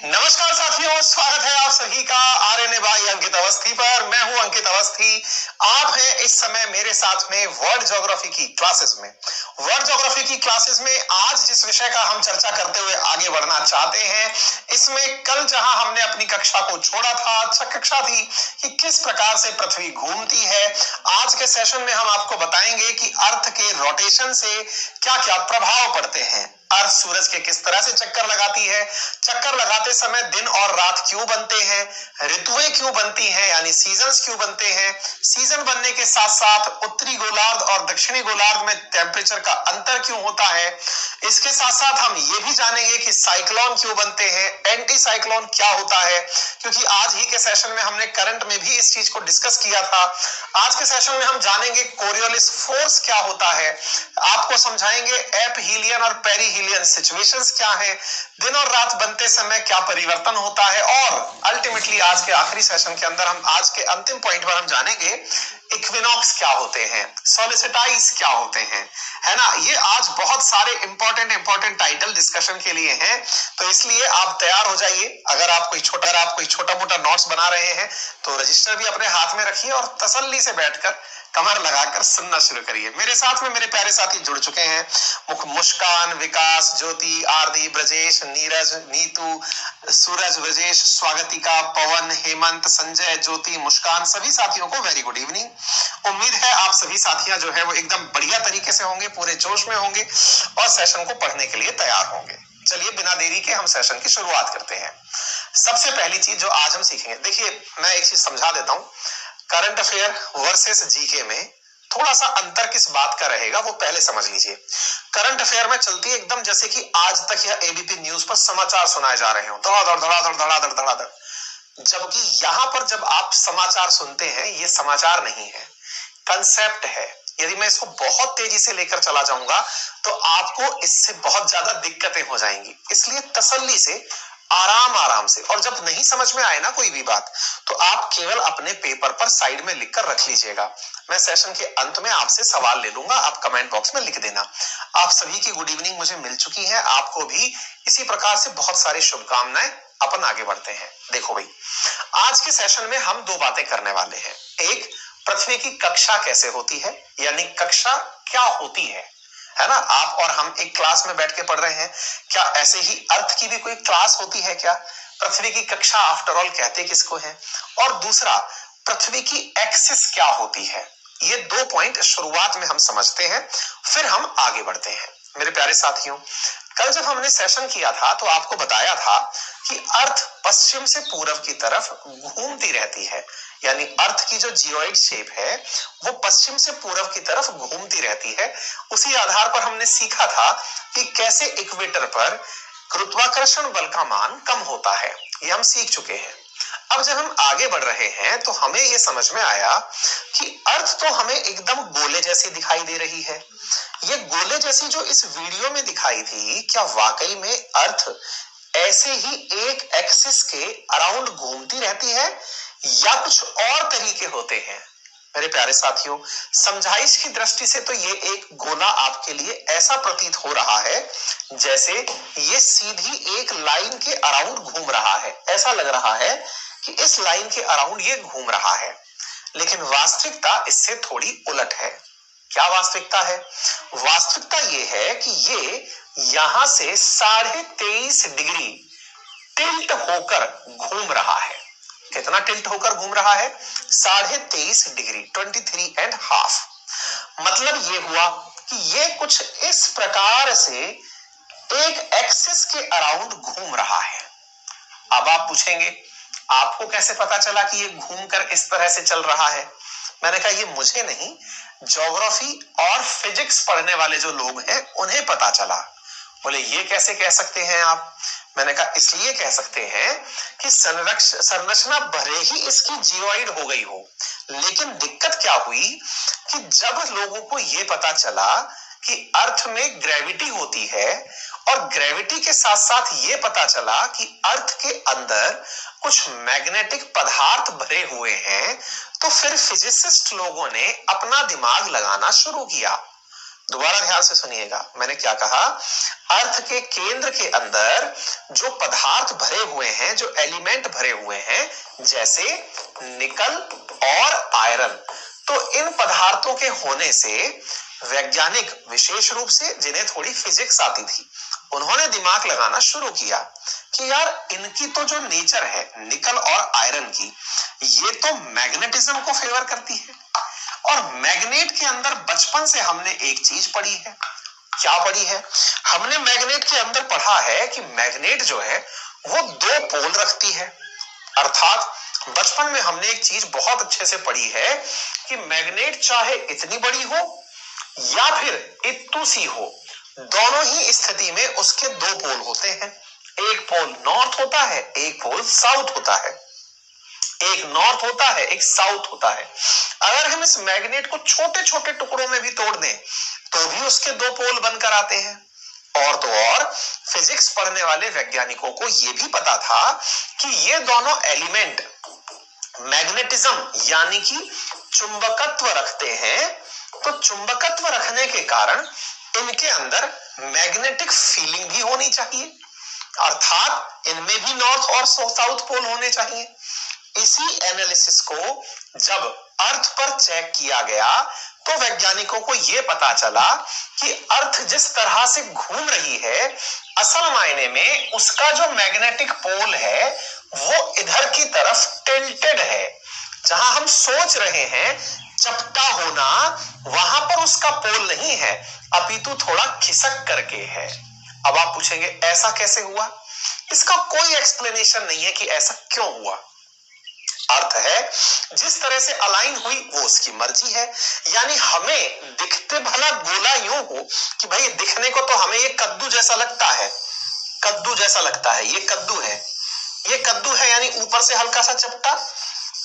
नमस्कार साथियों, स्वागत है आप सभी का आरएनए बाई अंकित अवस्थी पर। मैं हूं अंकित अवस्थी। आप हैं इस समय मेरे साथ में वर्ल्ड ज्योग्राफी की क्लासेस में। वर्ल्ड ज्योग्राफी की क्लासेस में आज जिस विषय का हम चर्चा करते हुए आगे बढ़ना चाहते हैं, इसमें कल जहां हमने अपनी कक्षा को छोड़ा था, कक्षा थी कि किस प्रकार से पृथ्वी घूमती है। आज के सेशन में हम आपको बताएंगे कि अर्थ के रोटेशन से क्या क्या प्रभाव पड़ते हैं। अर्थ सूरज के किस तरह से चक्कर लगाती है, चक्कर लगाते समय दिन और रात क्यों बनते हैं, ऋतुएं क्यों बनती हैं यानी सीजन्स क्यों बनते हैं, सीजन बनने के साथ साथ उत्तरी गोलार्ध और दक्षिणी गोलार्ध में टेम्परेचर का अंतर क्यों होता है। इसके साथ साथ हम ये भी जानेंगे कि साइक्लोन क्यों बनते हैं, एंटी साइक्लोन क्या होता है, क्योंकि आज ही के सेशन में हमने करंट में भी इस चीज को डिस्कस किया था। आज के सेशन में हम जानेंगे कोरियोलिस फोर्स क्या होता है, आपको समझाएंगे एपहीलियन और पेरिहीलियन सिचुएशंस क्या है, दिन और रात बनते समय क्या परिवर्तन होता है, और अल्टीमेटली आज के आखिरी सेशन के अंदर हम आज के अंतिम पॉइंट पर हम जानेंगे इक्विनॉक्स क्या होते हैं, सोलिस्टिसाइड्स क्या होते हैं, है ना। ये आज बहुत सारे इंपॉर्टेंट टाइटल डिस्कशन के लिए हैं, तो इसलिए आप तैयार हो जाइए। अगर आप कोई छोटा मोटा नोट्स बना रहे हैं तो रजिस्टर भी अपने हाथ में रखिए और तसल्ली से बैठकर कमर लगाकर सुनना शुरू करिए। मेरे साथ में मेरे प्यारे साथी जुड़ चुके हैं, मुस्कान, विकास, ज्योति, आरती, ब्रजेश, नीरज, नीतू, सूरज, ब्रजेश, स्वागतिका, पवन, हेमंत, संजय, ज्योति, मुस्कान, सभी साथियों को वेरी गुड इवनिंग। उम्मीद है आप सभी साथियां जो है वो एकदम बढ़िया तरीके से होंगे, पूरे जोश में होंगे और सेशन को पढ़ने के लिए तैयार होंगे। चलिए बिना देरी के हम सेशन की शुरुआत करते हैं। सबसे पहली चीज जो आज हम सीखेंगे, देखिए मैं एक चीज समझा देता हूं, करंट अफेयर वर्सेस जीके में थोड़ा सा अंतर किस बात का रहेगा वो पहले समझ लीजिए। करंट अफेयर में चलती है एकदम जैसे कि आज तक यह एबीपी न्यूज पर समाचार सुनाए जा रहे हो, धड़ाधड़ धड़ाधड़ धड़ाधड़ धड़ाधड़, जबकि यहां पर जब आप समाचार सुनते हैं ये समाचार नहीं है, कंसेप्ट है। यदि मैं इसको बहुत तेजी से लेकर चला जाऊंगा तो आपको इससे बहुत ज्यादा दिक्कतें हो जाएंगी, इसलिए तसल्ली से आराम से, और जब नहीं समझ में आए ना कोई भी बात तो आप केवल अपने पेपर पर साइड में लिखकर रख लीजिएगा। मैं सेशन के अंत में आपसे सवाल ले लूंगा, आप कमेंट बॉक्स में लिख देना। आप सभी की गुड इवनिंग मुझे मिल चुकी है, आपको भी इसी प्रकार से बहुत सारी शुभकामनाएं। अपन आगे बढ़ते हैं। देखो भाई, आज के सेशन में हम दो बातें करने वाले हैं। एक, पृथ्वी की कक्षा कैसे होती है, यानी कक्षा क्या होती है ना। आप और हम एक क्लास में बैठ के पढ़ रहे हैं, क्या ऐसे ही अर्थ की भी कोई क्लास होती है क्या? पृथ्वी की कक्षा आफ्टर ऑल कहते किसको है? और दूसरा, पृथ्वी की एक्सिस क्या होती है? ये दो पॉइंट शुरुआत में हम समझते हैं, फिर हम आगे बढ़ते हैं। मेरे प्यारे साथियों, कल जब हमने सेशन किया था तो आपको बताया था कि अर्थ पश्चिम से पूर्व की तरफ घूमती रहती है, यानी अर्थ की जो जियोइड शेप है वो पश्चिम से पूर्व की तरफ घूमती रहती है। उसी आधार पर हमने सीखा था कि कैसे इक्वेटर पर गुरुत्वाकर्षण बल का मान कम होता है, ये हम सीख चुके हैं। अब जब हम आगे बढ़ रहे हैं तो हमें यह समझ में आया कि अर्थ तो हमें एकदम गोले जैसी दिखाई दे रही है। ये गोले जैसी जो इस वीडियो में दिखाई थी, क्या वाकई में अर्थ ऐसे ही एक एक्सिस के अराउंड घूमती रहती है या कुछ और तरीके होते हैं? मेरे प्यारे साथियों, समझाइश की दृष्टि से तो ये एक गोला आपके लिए ऐसा प्रतीत हो रहा है जैसे ये सीधी एक लाइन के अराउंड घूम रहा है। ऐसा लग रहा है कि इस लाइन के अराउंड ये घूम रहा है, लेकिन वास्तविकता इससे थोड़ी उलट है। क्या वास्तविकता है? वास्तविकता ये है कि ये यहां से 23.5 डिग्री टिल्ट होकर घूम रहा है। कितना टिल्ट होकर घूम रहा है? 23.5 डिग्री, 23.5। मतलब ये हुआ कि ये कुछ इस प्रकार से एक एक्सिस के अराउंड घूम रहा है। अब आप पूछेंगे आपको कैसे पता चला कि ये घूमकर इस तरह से चल रहा है? मैंने कहा ये मुझे नहीं, ज्योग्राफी और फिजिक्स पढ़ने वाले जो लोग हैं उन्हें पता चला। बोले ये कैसे कह सकते हैं आप? मैंने कहा इसलिए कह सकते हैं कि संरचना भले ही इसकी जियोइड हो गई हो, लेकिन दिक्कत क्या हुई कि जब लोगों को यह पता चला कि अर्थ में ग्रेविटी होती है और ग्रेविटी के साथ साथ ये पता चला कि अर्थ के अंदर कुछ मैग्नेटिक पदार्थ भरे हुए हैं, तो फिर फिजिसिस्ट लोगों ने अपना दिमाग लगाना शुरू किया। दोबारा ध्यान से सुनिएगा, मैंने क्या कहा, अर्थ के केंद्र के अंदर जो पदार्थ भरे हुए हैं, जो एलिमेंट भरे हुए हैं, जैसे निकल और आयरन, तो इन पदार्थों के होने से वैज्ञानिक, विशेष रूप से जिन्हें थोड़ी फिजिक्स आती थी, उन्होंने दिमाग लगाना शुरू किया कि यार इनकी तो जो नेचर है निकल और आयरन की, ये तो मैग्नेटिज्म को फेवर करती है। और मैग्नेट के अंदर बचपन से हमने एक चीज पढ़ी है, क्या पढ़ी है, हमने मैग्नेट के अंदर पढ़ा है कि मैग्नेट जो है वो दो पोल रखती है। अर्थात बचपन में हमने एक चीज बहुत अच्छे से पढ़ी है कि मैग्नेट चाहे इतनी बड़ी हो या फिर इतनी सी हो, दोनों ही स्थिति में उसके दो पोल होते हैं। एक पोल नॉर्थ होता है, एक पोल साउथ होता है। एक नॉर्थ होता है, एक साउथ होता है। अगर हम इस मैग्नेट को छोटे छोटे टुकड़ों में भी तोड़ दें तो भी उसके दो पोल बनकर आते हैं। और तो और फिजिक्स पढ़ने वाले वैज्ञानिकों को यह भी पता था कि ये दोनों एलिमेंट मैग्नेटिज्म यानी कि चुंबकत्व रखते हैं, तो चुंबकत्व रखने के कारण इनके अंदर मैग्नेटिक फीलिंग भी होनी चाहिए, अर्थात इनमें भी नॉर्थ और साउथ पोल होने चाहिए। इसी एनालिसिस को जब अर्थ पर चेक किया गया तो वैज्ञानिकों को यह पता चला कि अर्थ जिस तरह से घूम रही है, असल मायने में उसका जो मैग्नेटिक पोल है वो इधर की तरफ टिल्टेड है। जहां हम सोच रहे हैं चपटा होना, वहां पर उसका पोल नहीं है, अपितु थोड़ा खिसक करके है। अब आप पूछेंगे ऐसा कैसे हुआ? इसका कोई एक्सप्लेनेशन नहीं है कि ऐसा क्यों हुआ। अर्थ है जिस तरह से अलाइन हुई वो उसकी मर्जी है। यानी हमें दिखते भला गोला यूं हो कि भाई दिखने को तो हमें ये कद्दू जैसा लगता है, कद्दू जैसा लगता है, ये कद्दू है, ये कद्दू है, यानी ऊपर से हल्का सा चपटा,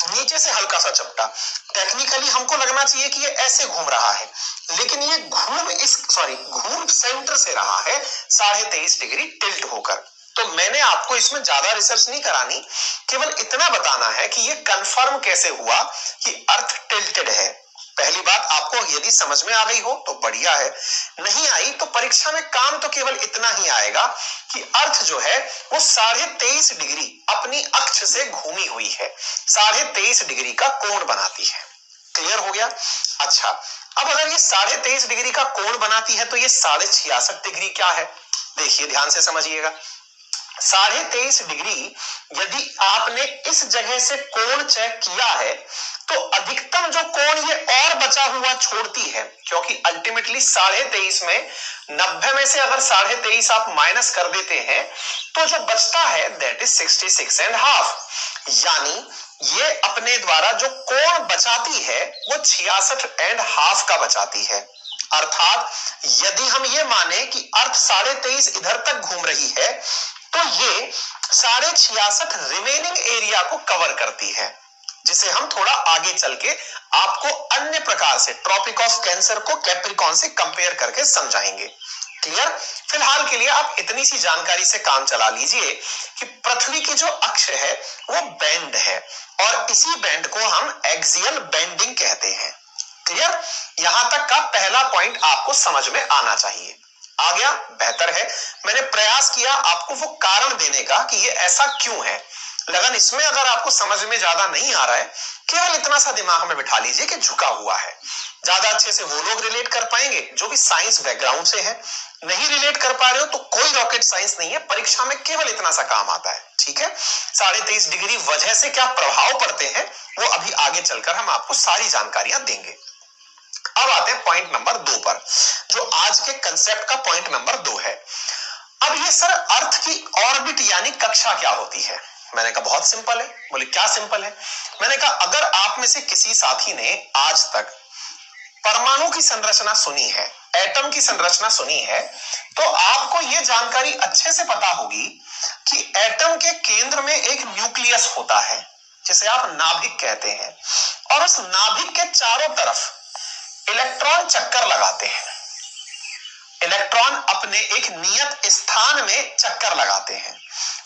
नीचे से हल्का सा चपटा। टेक्निकली हमको लगना चाहिए कि ये ऐसे घूम रहा है, लेकिन ये घूम सेंटर से रहा है 23.5 डिग्री टिल्ट होकर। तो मैंने आपको इसमें ज्यादा रिसर्च नहीं करानी, केवल इतना बताना है कि ये कंफर्म कैसे हुआ कि अर्थ टिल्टेड है। पहली बात आपको यदि समझ में आ गई हो तो बढ़िया है, नहीं आई तो परीक्षा में काम तो केवल इतना ही आएगा कि अर्थ जो है वो 23.5 डिग्री अपनी अक्ष से घूमी हुई है, 23.5 डिग्री का कोण बनाती है। क्लियर हो गया? अच्छा, अब अगर ये 23.5 डिग्री का कोण बनाती है तो ये 66.5 डिग्री क्या है? देखिए ध्यान से समझिएगा। 23.5 डिग्री यदि आपने इस जगह से कोण चेक किया है तो अधिकतम जो कोण ये और बचा हुआ छोड़ती है, क्योंकि अल्टीमेटली 23.5 में 90 में से अगर 23.5 आप माइनस कर देते हैं तो जो बचता है दैट इज 66.5। यानी ये अपने द्वारा जो कोण बचाती है वो 66.5 का बचाती है। अर्थात यदि हम ये माने कि अर्थ 23.5 इधर तक घूम रही है तो ये 66.5 रिमेनिंग एरिया को कवर करती है, जिसे हम थोड़ा आगे चल के आपको अन्य प्रकार से ट्रॉपिक ऑफ कैंसर को कैप्रिकॉन से कंपेयर करके समझाएंगे। क्लियर? फिलहाल के लिए आप इतनी सी जानकारी से काम चला लीजिए कि पृथ्वी की जो अक्ष है वो बेंड है और इसी बेंड को हम एक्सियल बेंडिंग कहते हैं। क्लियर? यहां तक का पहला पॉइंट आपको समझ में आना चाहिए। आ गया? बेहतर है। मैंने प्रयास किया आपको वो कारण देने का कि ये ऐसा क्यों है। लगन इसमें अगर आपको समझ में ज्यादा नहीं आ रहा है, केवल इतना सा दिमाग में बिठा लीजिए कि झुका हुआ है। ज्यादा अच्छे से वो लोग रिलेट कर पाएंगे जो भी साइंस बैकग्राउंड से है। नहीं रिलेट कर पा रहे हो तो कोई रॉकेट साइंस नहीं है, परीक्षा में केवल इतना सा काम आता है। ठीक है? 23.5 डिग्री वजह से क्या प्रभाव पड़ते हैं वो अभी आगे चलकर हम आपको सारी जानकारियां देंगे। अब आते हैं पॉइंट नंबर 2 पर, जो आज के कंसेप्ट का पॉइंट नंबर 2 है। अब ये सर अर्थ की ऑर्बिट यानी कक्षा क्या होती है? मैंने कहा बहुत सिंपल है। बोले क्या सिंपल है? मैंने कहा अगर आप में से किसी साथी ने आज तक परमाणु की संरचना सुनी है, एटम की संरचना सुनी है, तो आपको यह जानकारी अच्छे से पता होगी कि एटम के केंद्र में एक न्यूक्लियस होता है जिसे आप नाभिक कहते हैं, और उस नाभिक के चारों तरफ इलेक्ट्रॉन चक्कर लगाते हैं। इलेक्ट्रॉन अपने एक नियत स्थान में चक्कर लगाते हैं,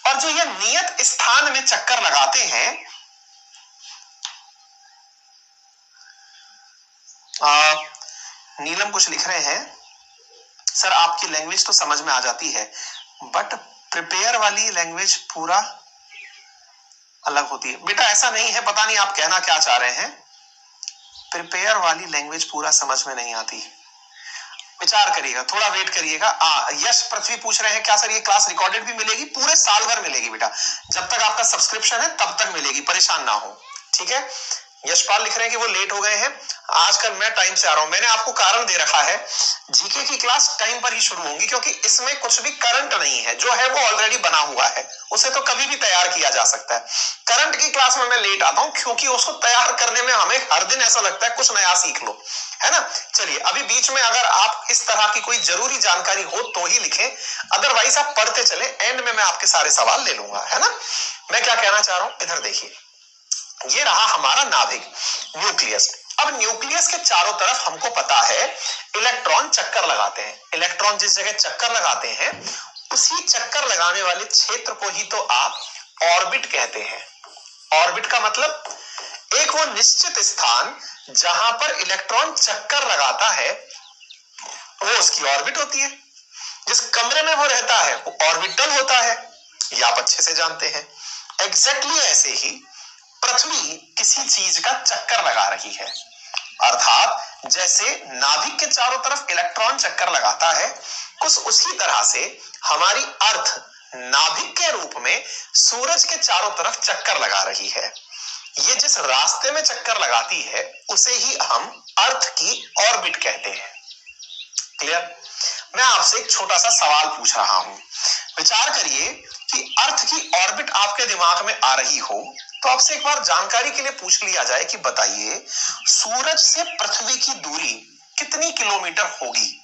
और जो ये नियत स्थान में चक्कर लगाते हैं, नीलम कुछ लिख रहे हैं, सर आपकी लैंग्वेज तो समझ में आ जाती है, बट प्रिपेयर वाली लैंग्वेज पूरा अलग होती है। बेटा ऐसा नहीं है, पता नहीं आप कहना क्या चाह रहे हैं। प्रिपेयर वाली लैंग्वेज पूरा समझ में नहीं आती। विचार करिएगा, थोड़ा वेट करिएगा। यश पृथ्वी पूछ रहे हैं क्या सर ये क्लास रिकॉर्डेड भी मिलेगी? पूरे साल भर मिलेगी बेटा, जब तक आपका सब्सक्रिप्शन है तब तक मिलेगी, परेशान ना हो, ठीक है। यशपाल लिख रहे हैं कि वो लेट हो गए हैं, आजकल मैं टाइम से आ रहा हूं। मैंने आपको कारण दे रखा है, जीके की क्लास टाइम पर ही शुरू होंगी, क्योंकि इसमें कुछ भी करंट नहीं है, जो है वो ऑलरेडी बना हुआ है, उसे तो कभी भी तैयार किया जा सकता है। करंट की क्लास में मैं लेट आता हूं क्योंकि उसको तैयार करने में हमें हर दिन ऐसा लगता है कुछ नया सीख लो, है ना। चलिए, अभी बीच में अगर आप इस तरह की कोई जरूरी जानकारी हो तो ही लिखें, अदरवाइज आप पढ़ते चले, एंड में मैं आपके सारे सवाल ले लूंगा, है ना। मैं क्या कहना चाह रहा हूं, इधर देखिए, ये रहा हमारा नाभिक, न्यूक्लियस। अब न्यूक्लियस के चारों तरफ हमको पता है इलेक्ट्रॉन चक्कर लगाते हैं। इलेक्ट्रॉन जिस जगह चक्कर लगाते हैं, उसी चक्कर लगाने वाले क्षेत्र को ही तो आप ऑर्बिट कहते हैं। ऑर्बिट का मतलब एक वो निश्चित स्थान जहां पर इलेक्ट्रॉन चक्कर लगाता है, वो उसकी ऑर्बिट होती है। जिस कमरे में वो रहता है वो ऑर्बिटल होता है, ये आप अच्छे से जानते हैं। एग्जैक्टली ऐसे ही पृथ्वी किसी चीज का चक्कर लगा रही है, अर्थात जैसे नाभिक के चारों तरफ इलेक्ट्रॉन चक्कर लगाता है, कुछ उसी तरह से हमारी अर्थ नाभिक के रूप में सूरज के चारों तरफ चक्कर लगा रही है। ये जिस रास्ते में चक्कर लगाती है उसे ही हम अर्थ की ऑर्बिट कहते हैं। क्लियर? मैं आपसे एक छोटा सा सवाल पूछ रहा हूं, विचार करिए कि अर्थ की ऑर्बिट आपके दिमाग में आ रही हो तो आपसे एक बार जानकारी के लिए पूछ लिया जाए कि बताइए सूरज से पृथ्वी की दूरी कितनी किलोमीटर होगी।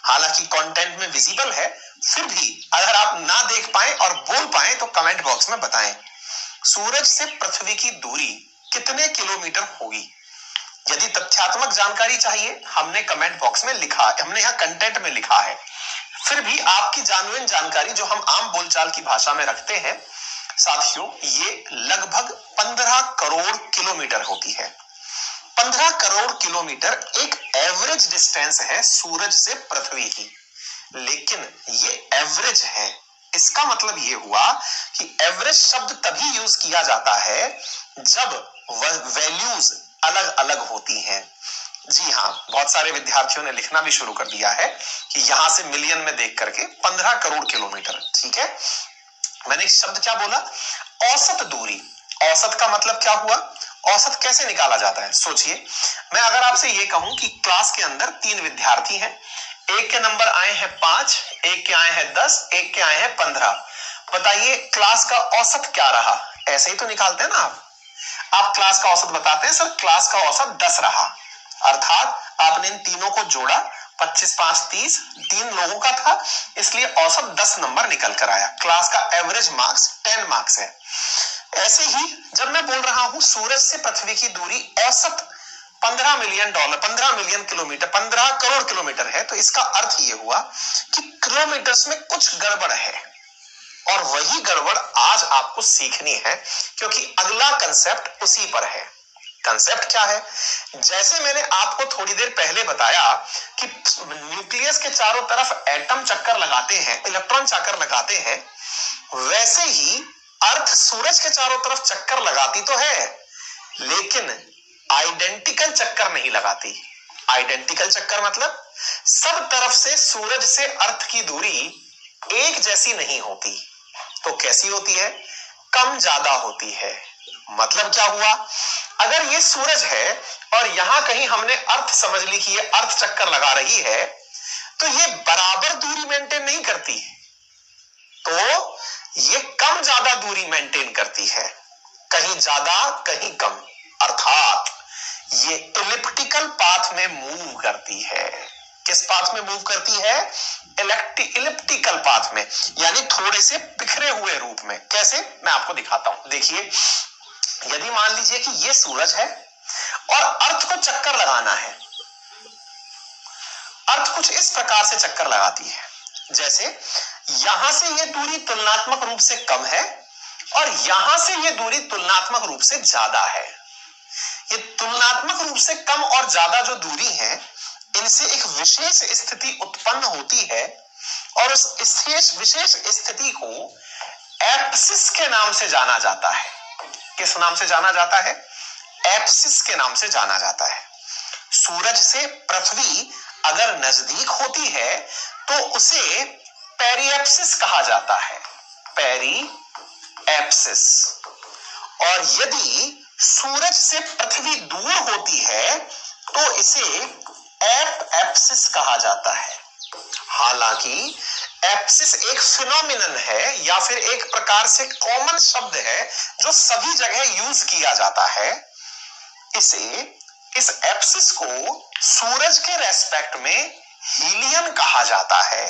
हालांकि कंटेंट में विजिबल है, फिर भी अगर आप ना देख पाए और बोल पाए तो कमेंट बॉक्स में बताएं, सूरज से पृथ्वी की दूरी कितने किलोमीटर होगी। यदि तथ्यात्मक जानकारी चाहिए, हमने कमेंट बॉक्स में लिखा, हमने यहाँ कंटेंट में लिखा है। फिर भी आपकी जानवीन जानकारी जो हम आम बोलचाल की भाषा में रखते हैं साथियों, ये लगभग 15 करोड़ किलोमीटर होती है। 15 करोड़ किलोमीटर एक एवरेज डिस्टेंस है सूरज से पृथ्वी की, लेकिन ये एवरेज है। इसका मतलब ये हुआ कि एवरेज शब्द तभी यूज किया जाता है जब वैल्यूज अलग अलग होती हैं। जी हाँ, बहुत सारे विद्यार्थियों ने लिखना भी शुरू कर दिया है कि यहां से मिलियन में देख करके 15 करोड़ किलोमीटर, ठीक है। मैंने शब्द क्या बोला? औसत दूरी। औसत का मतलब क्या हुआ? औसत कैसे निकाला जाता है? सोचिए, मैं अगर आपसे ये कहूं कि क्लास के अंदर 3 विद्यार्थी हैं, एक के नंबर आए हैं 5, एक के आए हैं 10, एक के आए हैं 15, बताइए क्लास का औसत क्या रहा? ऐसे ही तो निकालते हैं ना आप क्लास का औसत बताते हैं, सर क्लास का औसत 10 रहा, अर्थात आपने इन तीनों को जोड़ा, 25 5 30, 3 लोगों का था, इसलिए औसत 10 नंबर निकल कर आया। क्लास का एवरेज मार्क्स 10 मार्क्स है। ऐसे ही जब मैं बोल रहा हूं सूरज से पृथ्वी की दूरी औसत $15 million, 15 million kilometre, 15 crore kilometre है, तो इसका अर्थ यह हुआ कि किलोमीटर्स में कुछ गड़बड़ है, और वही गड़बड़ आज आपको सीखनी है, क्योंकि अगला कंसेप्ट उसी पर है। कंसेप्ट क्या है? जैसे मैंने आपको थोड़ी देर पहले बताया कि न्यूक्लियस के चारों तरफ एटम चक्कर लगाते हैं, इलेक्ट्रॉन चक्कर लगाते हैं, वैसे ही अर्थ सूरज के चारों तरफ चक्कर लगाती तो है, लेकिन आइडेंटिकल चक्कर नहीं लगाती। आइडेंटिकल चक्कर मतलब सब तरफ से सूरज से अर्थ की दूरी एक जैसी नहीं होती। तो कैसी होती है? कम ज्यादा होती है। मतलब क्या हुआ? अगर ये सूरज है और यहां कहीं हमने अर्थ समझ ली कि ये अर्थ चक्कर लगा रही है, तो ये बराबर दूरी मेंटेन नहीं करती, तो ये कम ज्यादा दूरी मेंटेन करती है, कहीं ज्यादा कहीं कम, अर्थात ये इलिप्टिकल पाथ में मूव करती है। किस पाथ में मूव करती है? इलिप्टिकल पाथ में, यानी थोड़े से बिखरे हुए रूप में। कैसे? मैं आपको दिखाता हूं। देखिए, यदि मान लीजिए कि ये सूरज है और अर्थ को चक्कर लगाना है, अर्थ कुछ इस प्रकार से चक्कर लगाती है, जैसे यहां से ये दूरी तुलनात्मक रूप से कम है और यहां से ये दूरी तुलनात्मक रूप से ज्यादा है। ये तुलनात्मक रूप से कम और ज्यादा जो दूरी है, इनसे एक विशेष स्थिति उत्पन्न होती है और उस विशेष स्थिति को एप्सिस के नाम से जाना जाता है। किस नाम से जाना जाता है? एप्सिस के नाम से जाना जाता है। सूरज से पृथ्वी अगर नजदीक होती है तो उसे पेरिएप्सिस कहा जाता है, पेरिएप्सिस। और यदि सूरज से पृथ्वी दूर होती है तो इसे एपएप्सिस कहा जाता है। हालांकि एप्सिस एक फिनोमिनन है या फिर एक प्रकार से कॉमन शब्द है जो सभी जगह यूज किया जाता है। इस एप्सिस को सूरज के रेस्पेक्ट में हीलियन कहा जाता है।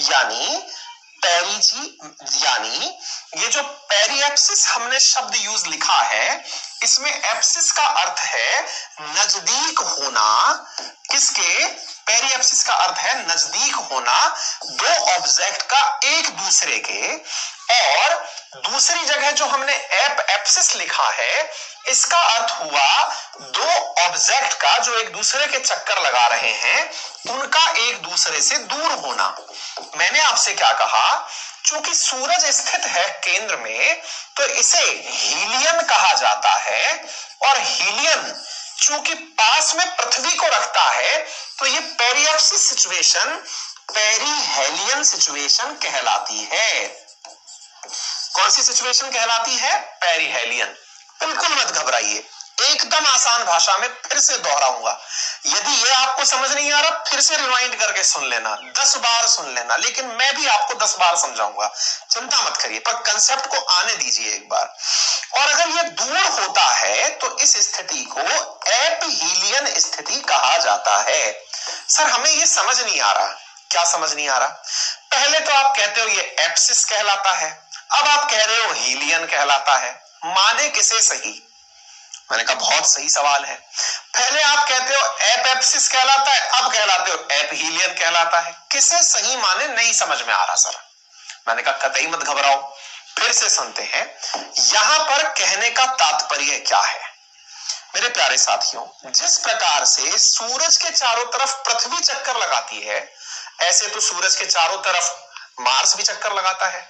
यानी ये जो पेरिएप्सिस हमने शब्द यूज लिखा है, इसमें एप्सिस का अर्थ है नजदीक होना। किसके? पेरिएप्सिस का अर्थ है नजदीक होना दो ऑब्जेक्ट का एक दूसरे के। और दूसरी जगह जो हमने एपएप्सिस लिखा है, इसका अर्थ हुआ दो ऑब्जेक्ट का जो एक दूसरे के चक्कर लगा रहे हैं, उनका एक दूसरे से दूर होना। मैंने आपसे क्या कहा? चूंकि सूरज स्थित है केंद्र में तो इसे हीलियन कहा जाता है, और हीलियन चूंकि पास में पृथ्वी को रखता है तो ये पेरिएप्सिस सिचुएशन पेरीहेलियन सिचुएशन कहलाती है। कौन सी सिचुएशन कहलाती है? पेरीहेलियन। बिल्कुल मत घबराइए, एकदम आसान भाषा में फिर से दोहराऊंगा। यदि ये आपको समझ नहीं आ रहा, फिर से रिवाइंड करके सुन लेना, 10 बार सुन लेना, लेकिन मैं भी आपको 10 बार समझाऊंगा, चिंता मत करिए, पर कंसेप्ट को आने दीजिए एक बार। और अगर ये दूर होता है तो इस स्थिति को एपहीलियन स्थिति कहा जाता है। सर हमें ये समझ नहीं आ रहा। क्या समझ नहीं आ रहा? पहले तो आप कहते हो ये एप्सिस कहलाता है, अब आप कह रहे हो हीलियन कहलाता है। माने किसे सही? मैंने कहा बहुत सही सवाल है। पहले आप कहते हो एपएप्सिस कहलाता है, अब कहलाते हो एपहीलियन कहलाता है। किसे सही माने नहीं समझ में आ रहा सर। मैंने कहा कतई मत घबराओ, फिर से सुनते हैं। यहां पर कहने का तात्पर्य क्या है? मेरे प्यारे साथियों, जिस प्रकार से सूरज के चारों तरफ पृथ्वी चक्कर लगाती है, ऐसे तो सूरज के चारों तरफ मार्स भी चक्कर लगाता है।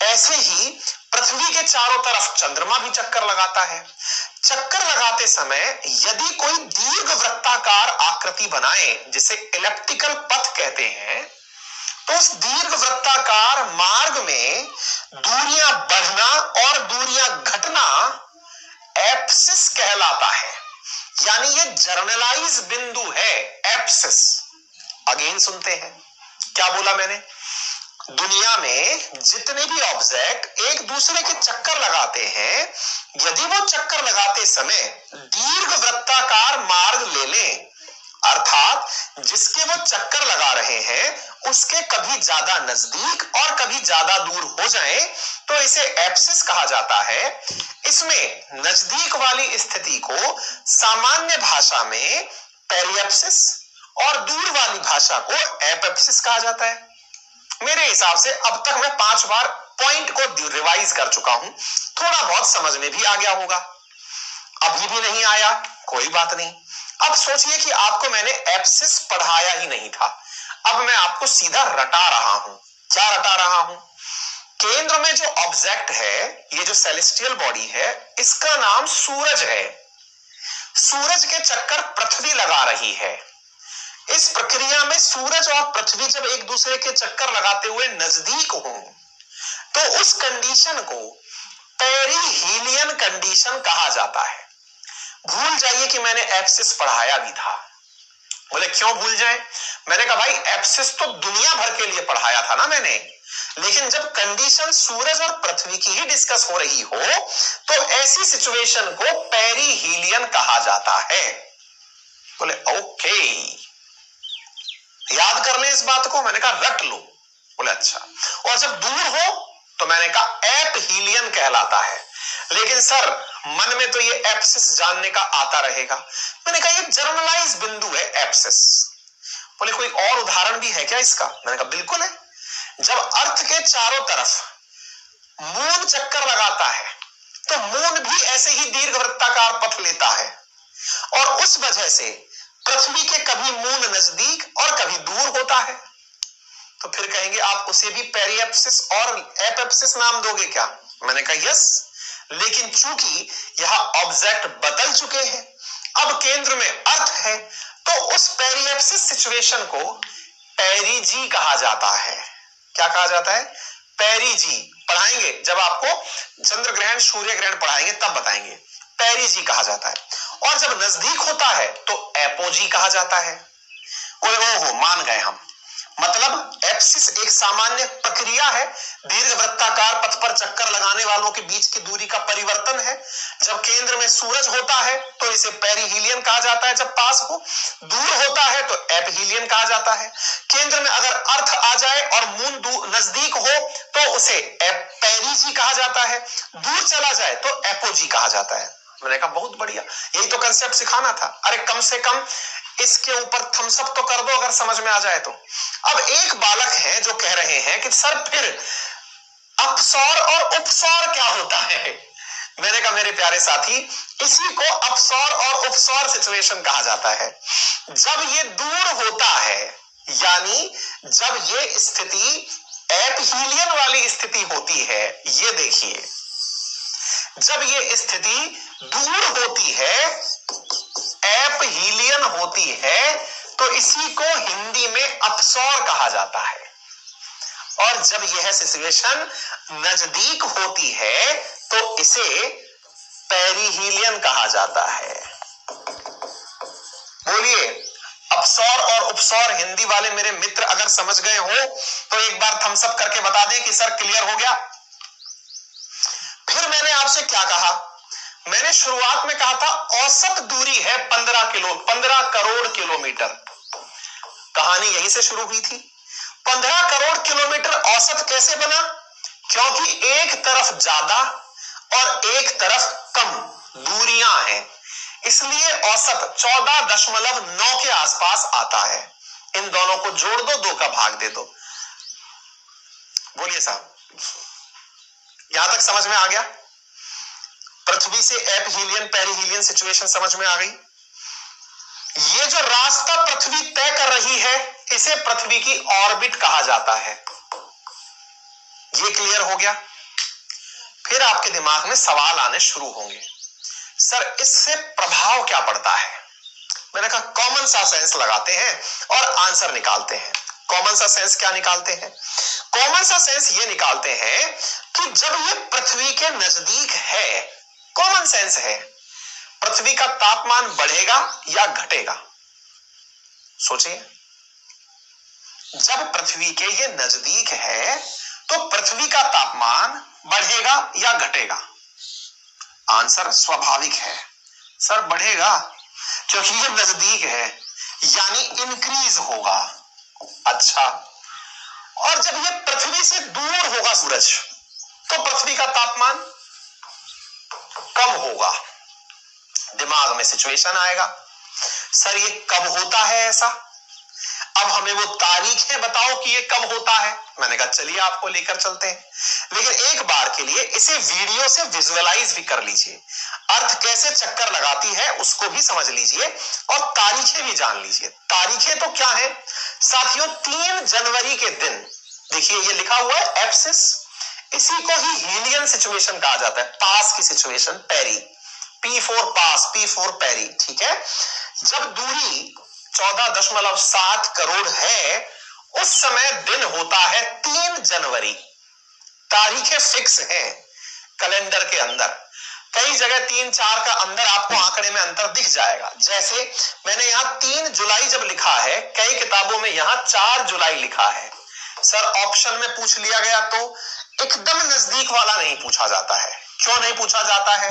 ऐसे ही पृथ्वी के चारों तरफ चंद्रमा भी चक्कर लगाता है। चक्कर लगाते समय यदि कोई दीर्घ वृत्ताकार आकृति बनाए, जिसे इलिप्टिकल पथ कहते हैं, तो उस दीर्घ वृत्ताकार मार्ग में दूरियां बढ़ना और दूरियां घटना एप्सिस कहलाता है। यानी ये जर्नलाइज बिंदु है, एप्सिस। अगेन सुनते हैं, क्या बोला मैंने? दुनिया में जितने भी ऑब्जेक्ट एक दूसरे के चक्कर लगाते हैं, यदि वो चक्कर लगाते समय दीर्घ वृत्ताकार मार्ग ले लें, अर्थात जिसके वो चक्कर लगा रहे हैं उसके कभी ज्यादा नजदीक और कभी ज्यादा दूर हो जाएं, तो इसे एप्सिस कहा जाता है। इसमें नजदीक वाली स्थिति को सामान्य भाषा में पेरिएप्सिस और दूर वाली भाषा को एपएप्सिस कहा जाता है। मेरे हिसाब से अब तक मैं 5 बार पॉइंट को रिवाइज कर चुका हूं, थोड़ा बहुत समझ में भी आ गया होगा। अभी भी नहीं आया, कोई बात नहीं। अब सोचिए कि आपको मैंने एप्सिस पढ़ाया ही नहीं था, अब मैं आपको सीधा रटा रहा हूं। क्या रटा रहा हूं? केंद्र में जो ऑब्जेक्ट है, ये जो सेलेस्टियल बॉडी है, इसका नाम सूरज है। सूरज के चक्कर पृथ्वी लगा रही है। इस प्रक्रिया में सूरज और पृथ्वी जब एक दूसरे के चक्कर लगाते हुए नजदीक हों, तो उस कंडीशन को पेरीहीलियन कंडीशन कहा जाता है। भूल जाइए कि मैंने एप्सिस पढ़ाया भी था। बोले क्यों भूल जाए? मैंने कहा भाई एप्सिस तो दुनिया भर के लिए पढ़ाया था ना मैंने, लेकिन जब कंडीशन सूरज और पृथ्वी की ही डिस्कस हो रही हो तो ऐसी सिचुएशन को पेरीहीलियन कहा जाता है। बोले ओके, याद कर ले इस बात को। मैंने कहा रट लो। बोले अच्छा। और जब दूर हो तो मैंने कहा एपहीलियन कहलाता है। लेकिन सर मन में तो ये एप्सिस जानने का आता रहेगा। मैंने कहा ये जर्नलाइज बिंदु है एप्सिस। बोले कोई और उदाहरण भी है क्या इसका? मैंने कहा बिल्कुल है। जब अर्थ के चारों तरफ मून चक्कर लगाता है तो मून भी ऐसे ही दीर्घवृत्ताकार पथ लेता है, और उस वजह से पृथ्वी के कभी मून नजदीक और कभी दूर होता है, तो फिर कहेंगे आप उसे भी पेरिएप्सिस और एपेप्सिस नाम दोगे क्या? मैंने कहा यस, लेकिन चूंकि यह ऑब्जेक्ट बदल चुके हैं, अब केंद्र में अर्थ है, तो उस पेरिएप्सिस सिचुएशन को पेरिजी कहा जाता है। क्या कहा जाता है? पेरिजी। पढ़ाएंगे जब आपको चंद्र ग्रहण सूर्य ग्रहण पढ़ाएंगे तब बताएंगे। पेरिजी कहा जाता है। और जब नजदीक होता है तो एपोजी कहा जाता है। ओहो, मान गए हम। मतलब एप्सिस एक सामान्य प्रक्रिया है, दीर्घ वृत्ताकार पथ पर चक्कर लगाने वालों के बीच की दूरी का परिवर्तन है। जब केंद्र में सूरज होता है तो इसे पेरिहीलियन कहा जाता है, जब पास हो। दूर होता है तो एपहीलियन कहा जाता है। केंद्र में अगर अर्थ आ जाए और मून नजदीक हो तो उसे पेरिजी कहा जाता है, दूर चला जाए तो एपोजी कहा जाता है। मैंने कहा बहुत बढ़िया, यही तो कंसेप्ट सिखाना था। अरे कम से कम इसके ऊपर थम्स अप तो कर दो अगर समझ में आ जाए तो। अब एक बालक है जो कह रहे हैं कि सर फिर अपसौर और उपसौर क्या होता है? मैंने कहा मेरे प्यारे साथी, इसी को अपसौर और उपसौर सिचुएशन कहा जाता है। जब ये दूर होता है, यानी जब ये स्थिति एपहीलियन वाली स्थिति होती है, ये देखिए, जब ये स्थिति दूर होती है, एपहीलियन होती है, तो इसी को हिंदी में अपसौर कहा जाता है। और जब यह सिचुएशन नजदीक होती है तो इसे पेरिहीलियन कहा जाता है। बोलिए, अपसौर और उपसौर हिंदी वाले मेरे मित्र अगर समझ गए हो तो एक बार थम्स अप करके बता दें कि सर क्लियर हो गया। फिर मैंने आपसे क्या कहा? मैंने शुरुआत में कहा था औसत दूरी है 15 करोड़ किलोमीटर। कहानी यहीं से शुरू हुई थी। 15 करोड़ किलोमीटर औसत कैसे बना? क्योंकि एक तरफ ज्यादा और एक तरफ कम दूरियां हैं, इसलिए औसत 14.9 के आसपास आता है। इन दोनों को जोड़ दो, 2 का भाग दे दो। बोलिए साहब, यहां तक समझ में आ गया? पृथ्वी से एपहीलियन पेरिहीलियन सिचुएशन समझ में आ गई? ये जो रास्ता पृथ्वी तय कर रही है, इसे पृथ्वी की ऑर्बिट कहा जाता है। ये क्लियर हो गया? फिर आपके दिमाग में सवाल आने शुरू होंगे, सर इससे प्रभाव क्या पड़ता है? मैंने कहा कॉमन सा सेंस लगाते हैं और आंसर निकालते हैं। कॉमन सा सेंस क्या निकालते हैं? कॉमन सा सेंस ये निकालते हैं कि जब ये पृथ्वी के नजदीक है, कॉमन सेंस है, पृथ्वी का तापमान बढ़ेगा या घटेगा? सोचिए, जब पृथ्वी के ये नजदीक है तो पृथ्वी का तापमान बढ़ेगा या घटेगा? आंसर स्वाभाविक है, सर बढ़ेगा, क्योंकि ये नजदीक है, यानी इंक्रीज होगा। अच्छा, और जब ये पृथ्वी से दूर होगा सूरज, तो पृथ्वी का तापमान कम होगा। दिमाग में सिचुएशन आएगा, सर ये कब होता है ऐसा? अब हमें वो तारीखें बताओ कि ये कब होता है। मैंने कहा चलिए आपको लेकर चलते हैं, लेकिन एक बार के लिए इसे वीडियो से विजुअलाइज भी कर लीजिए। अर्थ कैसे चक्कर लगाती है उसको भी समझ लीजिए और तारीखें भी जान लीजिए। तारीखें तो क्या है साथियों? 3 जनवरी के दिन, देखिए ये लिखा हुआ है एप्सिस, इसी को ही हीलियन सिचुएशन कहा जाता है। पास की सिचुएशन, पेरी, P फॉर पास, P फॉर पेरी, ठीक है। जब दूरी 14.7 करोड़ है, उस समय दिन होता है 3 जनवरी। तारीखें फिक्स हैं कैलेंडर के अंदर, कई जगह 3-4 का अंदर आपको आंकड़े में अंतर दिख जाएगा। जैसे मैंने यहाँ 3 जुलाई जब लिखा है, कई किताबों में यहाँ 4 जुलाई लिखा है। सर ऑप्शन में पूछ लिया गया तो एकदम नजदीक वाला नहीं पूछा जाता है। क्यों नहीं पूछा जाता है?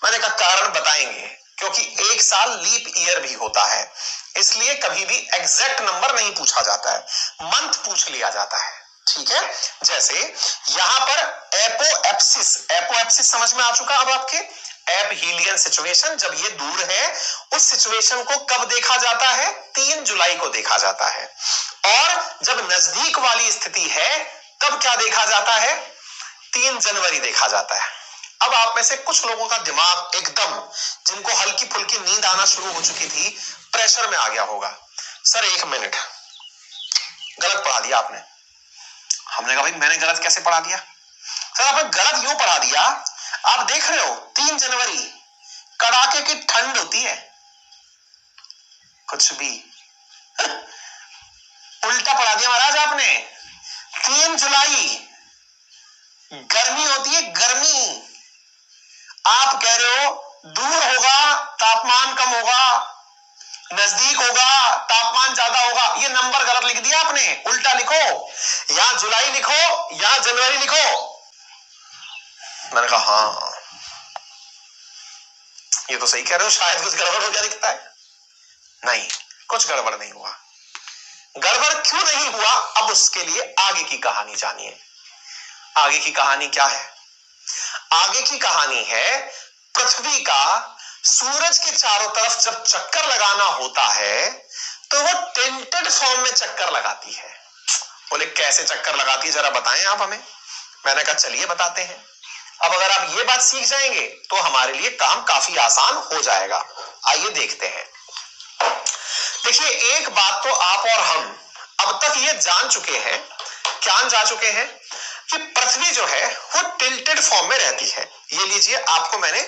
मैंने कहा कारण बताएंगे, क्योंकि एक साल लीप ईयर भी होता है, इसलिए कभी भी एग्जैक्ट नंबर नहीं पूछा जाता है, मंथ पूछ लिया जाता है, ठीक है। जैसे यहां पर एपोएप्सिस, एपोएप्सिस समझ में आ चुका अब आपके? एपहीलियन सिचुएशन, जब ये दूर है, उस सिचुएशन को कब देखा जाता है? 3 जुलाई को देखा जाता है। और जब नजदीक वाली स्थिति है, तब क्या देखा जाता है? 3 जनवरी देखा जाता है। अब आप में से कुछ लोगों का दिमाग एकदम, जिनको हल्की फुल्की नींद आना शुरू हो चुकी थी, प्रेशर में आ गया होगा। सर 1 मिनट, गलत पढ़ा दिया आपने। हमने कहा भाई मैंने गलत कैसे पढ़ा दिया? सर आपने गलत यूं पढ़ा दिया, आप देख रहे हो 3 जनवरी कड़ाके की ठंड होती है, कुछ भी उल्टा पढ़ा दिया महाराज आपने। 3 जुलाई गर्मी होती है, गर्मी। आप कह रहे हो दूर होगा तापमान कम होगा, नजदीक होगा तापमान ज्यादा होगा। ये नंबर गलत लिख दिया आपने, उल्टा लिखो। यहां जुलाई लिखो, यहां जनवरी लिखो। मैंने कहा हाँ ये तो सही कह रहे हो, शायद कुछ गड़बड़ हो गया दिखता है। नहीं, कुछ गड़बड़ नहीं हुआ। गड़बड़ क्यों नहीं हुआ, अब उसके लिए आगे की कहानी जानिए। आगे की कहानी क्या है? आगे की कहानी है पृथ्वी का सूरज के चारों तरफ जब चक्कर लगाना होता है तो वो टिल्टेड फॉर्म में चक्कर लगाती है। बोले कैसे चक्कर लगाती है जरा बताएं आप हमें। मैंने कहा चलिए बताते हैं। अब अगर आप ये बात सीख जाएंगे तो हमारे लिए काम काफी आसान हो जाएगा। आइए देखते हैं। देखिए एक बात तो आप और हम अब तक ये जान चुके हैं, क्या जान चुके हैं कि पृथ्वी जो है वो टिल्टेड फॉर्म में रहती है। ये लीजिए आपको मैंने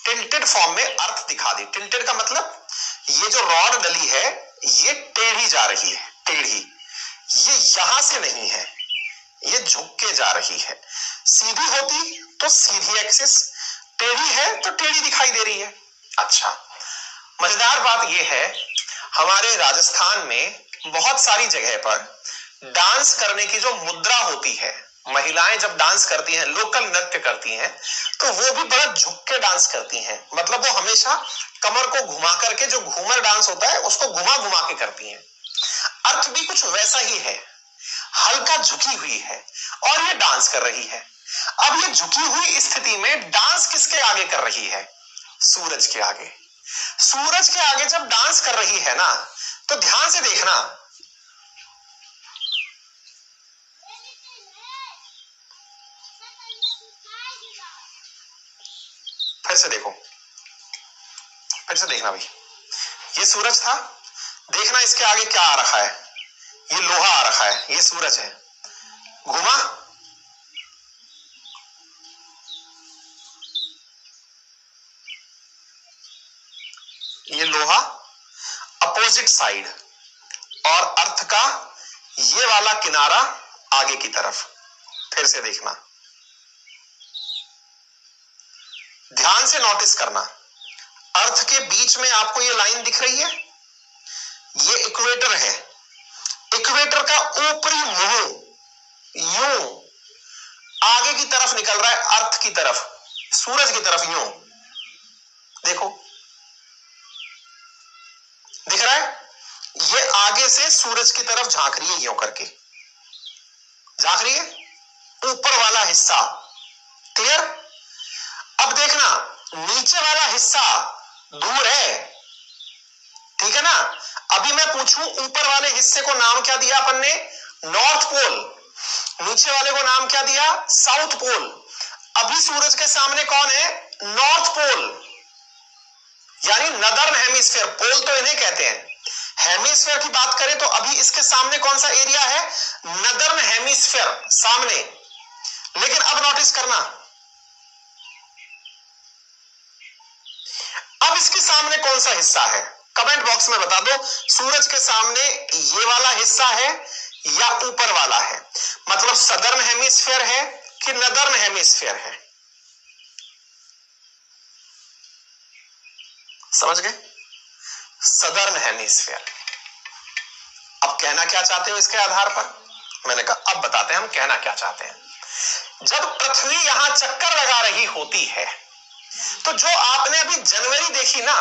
टिल्टेड फॉर्म में अर्थ दिखा दी। टिल्टेड का मतलब ये जो रॉड डली है ये टेढ़ी जा रही है, टेढ़ी। ये यहां से नहीं है, ये झुक के जा रही है। सीधी होती तो सीधी एक्सिस, टेढ़ी है तो टेढ़ी दिखाई दे रही है। अच्छा, मजेदार बात यह है हमारे राजस्थान में बहुत सारी जगह पर डांस करने की जो मुद्रा होती है, महिलाएं जब डांस करती हैं, लोकल नृत्य करती हैं, तो वो भी बड़ा झुक के डांस करती हैं। मतलब वो हमेशा कमर को घुमा करके, जो घूमर डांस होता है उसको घुमा घुमा के करती हैं। अर्थ भी कुछ वैसा ही है, हल्का झुकी हुई है और ये डांस कर रही है। अब ये झुकी हुई स्थिति में डांस किसके आगे कर रही है? सूरज के आगे। सूरज के आगे जब डांस कर रही है ना, तो ध्यान से देखना, फिर से देखो, फिर से देखना भाई। ये सूरज था, देखना इसके आगे क्या आ रखा है, ये लोहा आ रखा है, ये सूरज है। घुमा, ये लोहा अपोजिट साइड और अर्थ का ये वाला किनारा आगे की तरफ। फिर से देखना, ध्यान से नोटिस करना, अर्थ के बीच में आपको ये लाइन दिख रही है, ये इक्वेटर है। इक्वेटर का ऊपरी मुंह यूं आगे की तरफ निकल रहा है, अर्थ की तरफ, सूरज की तरफ। यूं देखो, दिख रहा है? ये आगे से सूरज की तरफ झांक रही है, यूं करके झांक रही है, ऊपर वाला हिस्सा। क्लियर? अब देखना, नीचे वाला हिस्सा दूर है, ठीक है ना? अभी मैं पूछूं ऊपर वाले हिस्से को नाम क्या दिया अपन ने? North pole. नीचे वाले को नाम क्या दिया? South pole. अभी सूरज के सामने कौन है? नॉर्थ पोल, यानी नदर्न हेमिस्फीयर। पोल तो इन्हें कहते हैं। हेमिस्फीयर की बात करें तो अभी इसके सामने कौन सा एरिया है? नदर्न हेमिस्फीयर सामने। लेकिन अब नोटिस करना, अब इसके सामने कौन सा हिस्सा है? कमेंट बॉक्स में बता दो। सूरज के सामने ये वाला हिस्सा है या ऊपर वाला है? मतलब सदर्न हेमिस्फीयर है कि नदर्न हेमिस्फीयर है? समझ गए? Southern hemisphere. अब कहना क्या चाहते हो इसके आधार पर? मैंने कहा अब बताते हैं हम कहना क्या चाहते हैं। जब पृथ्वी यहां चक्कर लगा रही होती है तो जो आपने अभी जनवरी देखी ना,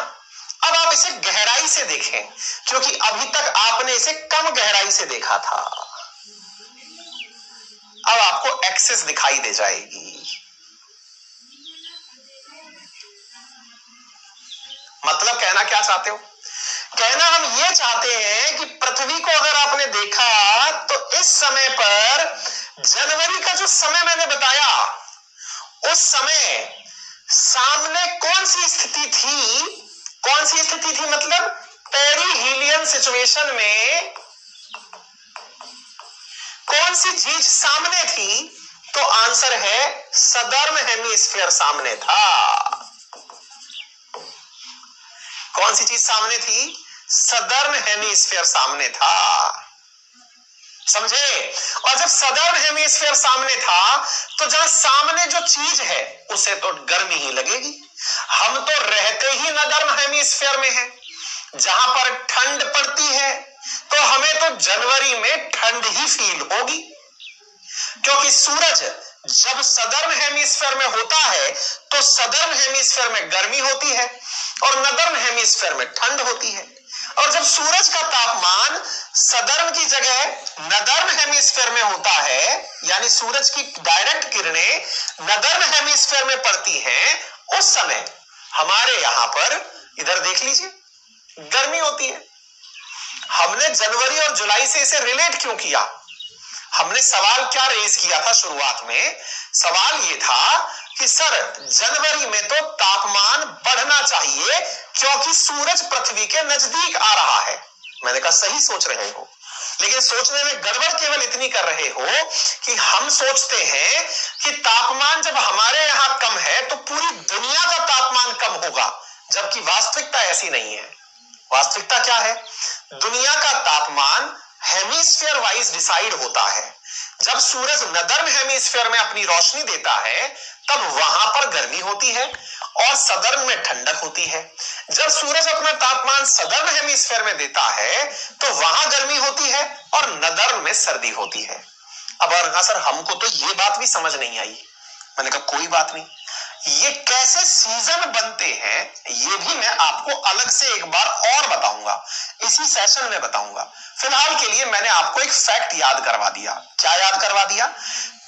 अब आप इसे गहराई से देखें, क्योंकि अभी तक आपने इसे कम गहराई से देखा था। अब आपको एक्सेस दिखाई दे जाएगी। मतलब कहना क्या चाहते हो? कहना हम ये चाहते हैं कि पृथ्वी को अगर आपने देखा तो इस समय पर जनवरी का जो समय मैंने बताया, उस समय सामने कौन सी स्थिति थी, कौन सी स्थिति थी मतलब पेरिहीलियन सिचुएशन में कौन सी चीज सामने थी, तो आंसर है सदर्न हेमिस्फीयर सामने था। कौन सी चीज सामने थी, सदर्न हेमिस्फीयर सामने था, समझे। और जब सदर्न हेमिस्फीयर सामने था तो जहां सामने जो चीज है उसे तो गर्मी ही लगेगी। हम तो रहते ही नदर्न हेमिस्फीयर में हैं, जहां पर ठंड पड़ती है तो हमें तो जनवरी में ठंड ही फील होगी, क्योंकि सूरज जब सदर्न हेमिस्फीयर में होता है तो सदर्न हेमिस्फीयर में गर्मी होती है और नदर्न हेमिस्फीयर में ठंड होती है। और जब सूरज का तापमान सदर्न की जगह नदर्न हेमिस्फीयर में होता है, यानी सूरज की डायरेक्ट किरणें नदर्न हेमिस्फीयर में पड़ती हैं, उस समय हमारे यहां पर इधर देख लीजिए गर्मी होती है। हमने जनवरी और जुलाई से इसे रिलेट क्यों किया, हमने सवाल क्या रेज किया था शुरुआत में, सवाल ये था कि सर जनवरी में तो तापमान बढ़ना चाहिए क्योंकि सूरज पृथ्वी के नजदीक आ रहा है। मैंने कहा सही सोच रहे हो, लेकिन सोचने में गड़बड़ केवल इतनी कर रहे हो कि हम सोचते हैं कि तापमान जब हमारे यहां कम है तो पूरी दुनिया का तापमान कम होगा, जबकि वास्तविकता ऐसी नहीं है। वास्तविकता क्या है, दुनिया का तापमान हेमिस्फीयर वाइज डिसाइड होता है। जब सूरज नदर्न हेमिस्फीयर में अपनी रोशनी देता है तब वहां पर गर्मी होती है और सदर्न में ठंडक होती है। जब सूरज अपना तापमान सदर्न हेमिस्फीयर में देता है तो वहां गर्मी होती है और नदर्न में सर्दी होती है। अब और सर हमको तो ये बात भी समझ नहीं आई। मैंने कहा कोई बात नहीं, ये कैसे सीजन बनते हैं ये भी मैं आपको अलग से एक बार और बताऊंगा, इसी सेशन में बताऊंगा। फिलहाल के लिए मैंने आपको एक फैक्ट याद करवा दिया। क्या याद करवा दिया,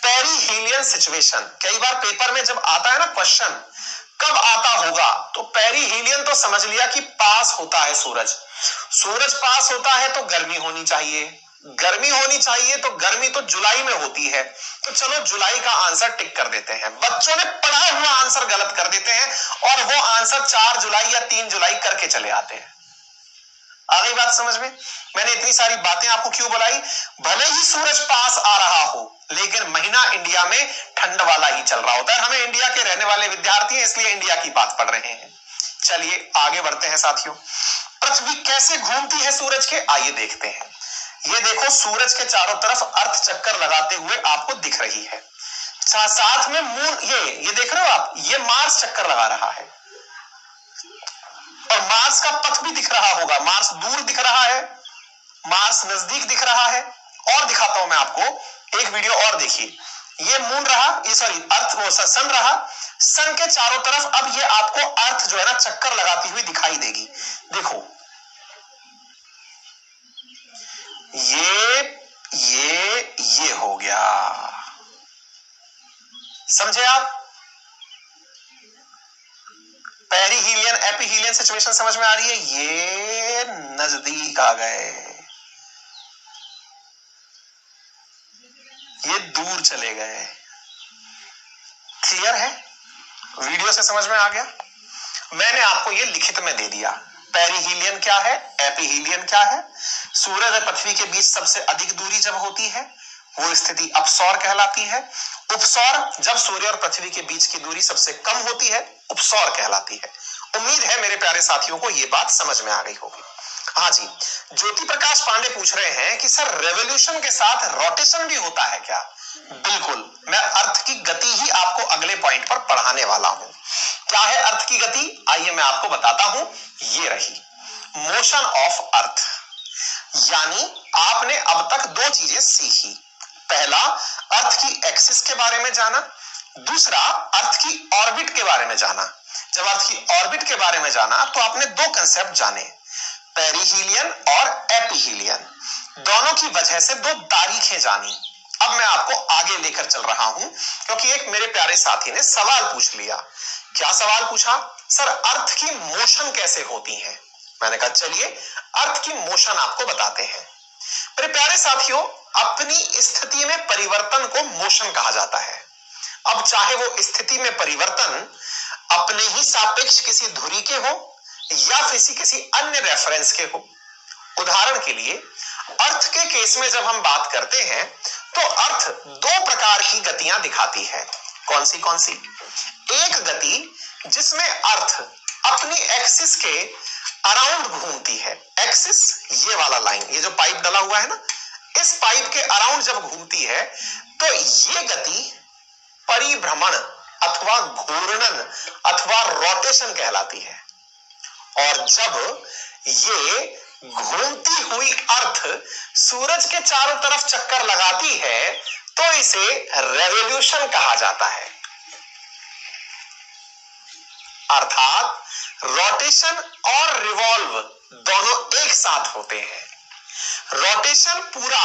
पेरिहीलियन सिचुएशन। कई बार पेपर में जब आता है ना क्वेश्चन कब आता होगा, तो पेरिहीलियन तो समझ लिया कि पास होता है सूरज, सूरज पास होता है तो गर्मी होनी चाहिए, गर्मी होनी चाहिए तो गर्मी तो जुलाई में होती है, तो चलो जुलाई का आंसर टिक कर देते हैं। बच्चों ने पढ़ा हुआ आंसर गलत कर देते हैं और वो आंसर 4 जुलाई या 3 जुलाई करके चले आते हैं। आ गई बात समझ में। मैंने इतनी सारी बातें आपको क्यों बुलाई, भले ही सूरज पास आ रहा हो लेकिन महीना इंडिया में ठंड वाला ही चल रहा होता है। हमें इंडिया के रहने वाले विद्यार्थी हैं इसलिए इंडिया की बात पढ़ रहे हैं। चलिए आगे बढ़ते हैं साथियों। पृथ्वी कैसे घूमती है सूरज के, आइए देखते हैं। ये देखो सूरज के चारों तरफ अर्थ चक्कर लगाते हुए आपको दिख रही है, साथ में मून, ये देख रहे हो आप, ये मार्स चक्कर लगा रहा है और मार्स का पथ भी दिख रहा होगा। मार्स दूर दिख रहा है, मार्स नजदीक दिख रहा है। और दिखाता हूं मैं आपको, एक वीडियो और देखिए। ये मून रहा, ये सॉरी अर्थ, वो सन रहा, सन के चारों तरफ अब ये आपको अर्थ जो है ना चक्कर लगाती हुई दिखाई देगी। देखो ये हो गया, समझे आप। पेरिहीलियन एपिहीलियन सिचुएशन समझ में आ रही है। ये नजदीक आ गए, ये दूर चले गए। क्लियर है, वीडियो से समझ में आ गया। मैंने आपको ये लिखित में दे दिया, पेरिहीलियन क्या है, एपिहीलियन क्या है। सूरज और पृथ्वी के बीच सबसे अधिक दूरी जब होती है वो स्थिति अपसौर कहलाती है। उपसौर जब सूर्य और पृथ्वी के बीच की दूरी सबसे कम होती है उपसौर कहलाती है। उम्मीद है मेरे प्यारे साथियों को ये बात समझ में आ गई होगी। हाँ जी, ज्योति प्रकाश पांडे पूछ रहे हैं कि सर रेवोल्यूशन के साथ रोटेशन भी होता है क्या। बिल्कुल, मैं अर्थ की गति ही आपको अगले पॉइंट पर पढ़ाने वाला हूं। क्या है अर्थ की गति, आइए मैं आपको बताता हूं। ये रही मोशन ऑफ अर्थ। यानी आपने अब तक दो चीजें सीखी, पहला अर्थ की एक्सिस के बारे में जाना, दूसरा अर्थ की ऑर्बिट के बारे में जाना। जब अर्थ की ऑर्बिट के बारे में जाना तो आपने दो कंसेप्ट जाने, पेरिहीलियन और एपिहीलियन। दोनों की वजह से दो तारीखें जानी। अब मैं आपको आगे लेकर चल रहा हूं क्योंकि एक मेरे प्यारे साथी ने सवाल पूछ लिया। क्या सवाल पूछा, सर अर्थ की मोशन कैसे होती है। मैंने कहा चलिए अर्थ की मोशन आपको बताते हैं। मेरे प्यारे साथियों, अपनी स्थिति में परिवर्तन को मोशन कहा जाता है। अब चाहे वो स्थिति में परिवर्तन अपने ही सापेक्ष किसी धुरी के हो या किसी अन्य रेफरेंस के हो। उदाहरण के लिए अर्थ के केस में जब हम बात करते हैं तो अर्थ दो प्रकार की गतियां दिखाती है। कौन सी? एक गति जिसमें अर्थ अपनी एक्सिस के अराउंड घूमती है। एक्सिस ये वाला लाइन, ये जो पाइप डला हुआ है ना, इस पाइप के अराउंड जब घूमती है तो ये गति परिभ्रमण अथवा घूर्णन अथवा रोटेशन कहलाती है। और जब ये घूमती हुई अर्थ सूरज के चारों तरफ चक्कर लगाती है तो इसे रेवोल्यूशन कहा जाता है। अर्थात रोटेशन और रिवॉल्व दोनों एक साथ होते हैं। रोटेशन पूरा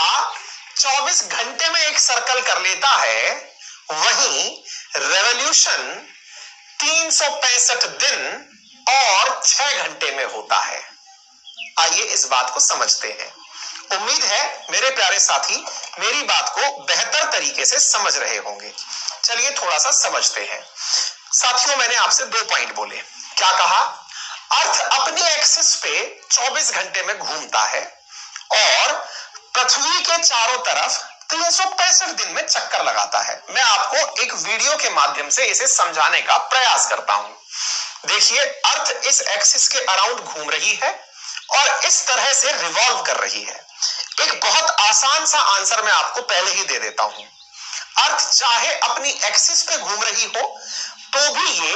24 घंटे में एक सर्कल कर लेता है, वहीं रेवोल्यूशन 365 दिन और 6 घंटे में होता है। आइए इस बात को समझते हैं। उम्मीद है मेरे प्यारे साथी मेरी बात को बेहतर तरीके से समझ रहे होंगे। चलिए थोड़ा सा समझते हैं। साथियों, मैंने आपसे 2 पॉइंट बोले। क्या कहा? अर्थ अपनी एक्सिस पे 24 घंटे में घूमता है और पृथ्वी के चारों तरफ 365 दिन में चक्कर लगाता है। मैं आपको एक वीडियो के माध्यम से इसे समझाने का प्रयास करता हूं। देखिए, अर्थ इस एक्सिस के अराउंड घूम रही है और इस तरह से रिवॉल्व कर रही है। एक बहुत आसान सा आंसर मैं आपको पहले ही दे देता हूं। अर्थ चाहे अपनी एक्सिस पे घूम रही हो तो भी ये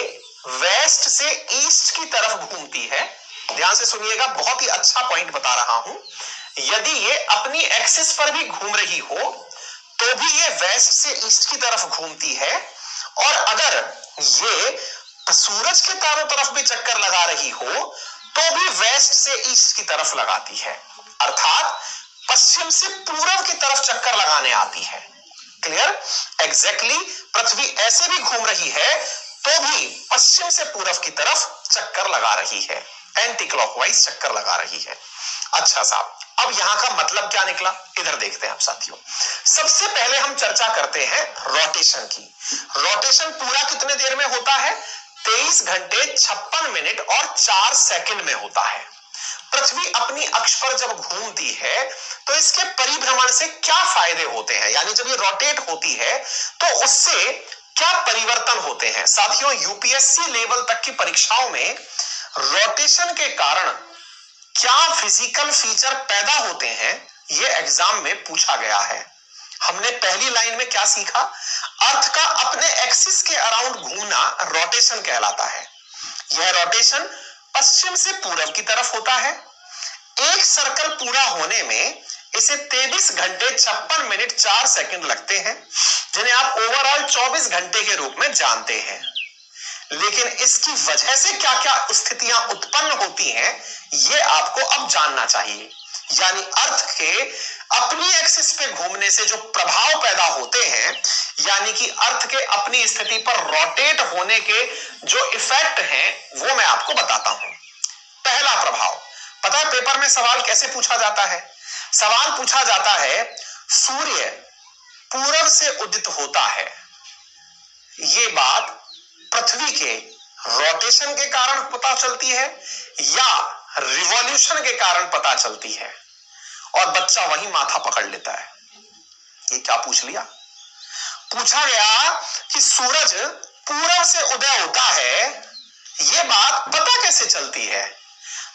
वेस्ट से ईस्ट की तरफ घूमती है। ध्यान से सुनिएगा, बहुत ही अच्छा पॉइंट बता रहा हूं। यदि ये अपनी एक्सिस पर भी घूम रही हो तो भी ये वेस्ट से ईस्ट की तरफ घूमती है, और अगर ये सूरज के चारों तरफ भी चक्कर लगा रही हो तो भी वेस्ट से ईस्ट की तरफ लगाती है। अर्थात पश्चिम से पूर्व की तरफ चक्कर लगाने आती है। क्लियर? एग्जैक्टली पृथ्वी ऐसे भी घूम रही है तो भी पश्चिम से पूर्व की तरफ चक्कर लगा रही है, एंटी क्लॉकवाइज चक्कर लगा रही है। अच्छा साहब, अब यहां का मतलब क्या निकला, इधर देखते हैं आप साथियों। सबसे पहले हम चर्चा करते हैं रोटेशन की। रोटेशन पूरा कितने देर में होता है? 23 घंटे 56 मिनट और 4 सेकंड में होता है। पृथ्वी अपनी अक्ष पर जब घूमती है तो इसके परिभ्रमण से क्या फायदे होते हैं, यानी जब ये रोटेट होती है तो उससे क्या परिवर्तन होते हैं। साथियों, यूपीएससी लेवल तक की परीक्षाओं में रोटेशन के कारण क्या फिजिकल फीचर पैदा होते हैं, यह एग्जाम में पूछा गया है। हमने पहली लाइन में क्या सीखा? अर्थ का अपने एक्सिस के अराउंड घूमना रोटेशन कहलाता है। यह रोटेशन पश्चिम से पूर्व की तरफ होता है। एक सर्कल पूरा होने में इसे 23 घंटे 56 मिनट 4 सेकंड लगते हैं, जिन्हें आप ओवरऑल 24 घंटे के रूप में जानते हैं। लेकिन इसकी वजह से क्या क्या स्थितियां उत्पन्न होती हैं, यह आपको अब जानना चाहिए। यानी अर्थ के अपनी एक्सिस पे घूमने से जो प्रभाव पैदा होते हैं, यानी कि अर्थ के अपनी स्थिति पर रोटेट होने के जो इफेक्ट हैं, वो मैं आपको बताता हूं। पहला प्रभाव, पता है पेपर में सवाल कैसे पूछा जाता है? सवाल पूछा जाता है, सूर्य पूरब से उदित होता है, ये बात पृथ्वी के रोटेशन के कारण पता चलती है या रिवॉल्यूशन के कारण पता चलती है? और बच्चा वही माथा पकड़ लेता है। ये क्या पूछ लिया? पूछा गया कि सूरज पूरब से उदय होता है, यह बात पता कैसे चलती है?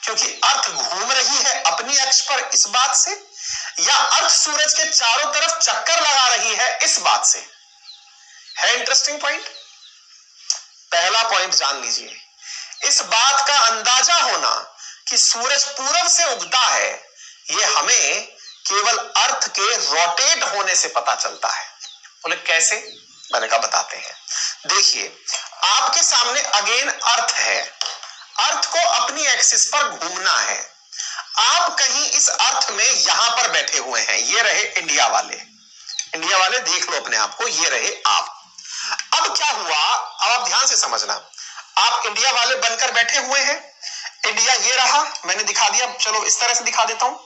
क्योंकि अर्थ घूम रही है अपनी अक्ष पर, इस बात से, या अर्थ सूरज के चारों तरफ चक्कर लगा रही है, इस बात से। है इंटरेस्टिंग पॉइंट। पहला पॉइंट जान लीजिए, इस बात का अंदाजा होना कि सूरज पूरब से उगता है, यह हमें केवल अर्थ के रोटेट होने से पता चलता है। बोले कैसे? मैंने कहा बताते हैं। देखिए, आपके सामने अगेन अर्थ है। अर्थ को अपनी एक्सिस पर घूमना है। आप कहीं इस अर्थ में यहां पर बैठे हुए हैं, ये रहे इंडिया वाले। इंडिया वाले देख लो अपने आप को, ये रहे आप। अब क्या हुआ, अब आप ध्यान से समझना। आप इंडिया वाले बनकर बैठे हुए हैं, इंडिया ये रहा, मैंने दिखा दिया। चलो इस तरह से दिखा देता हूं,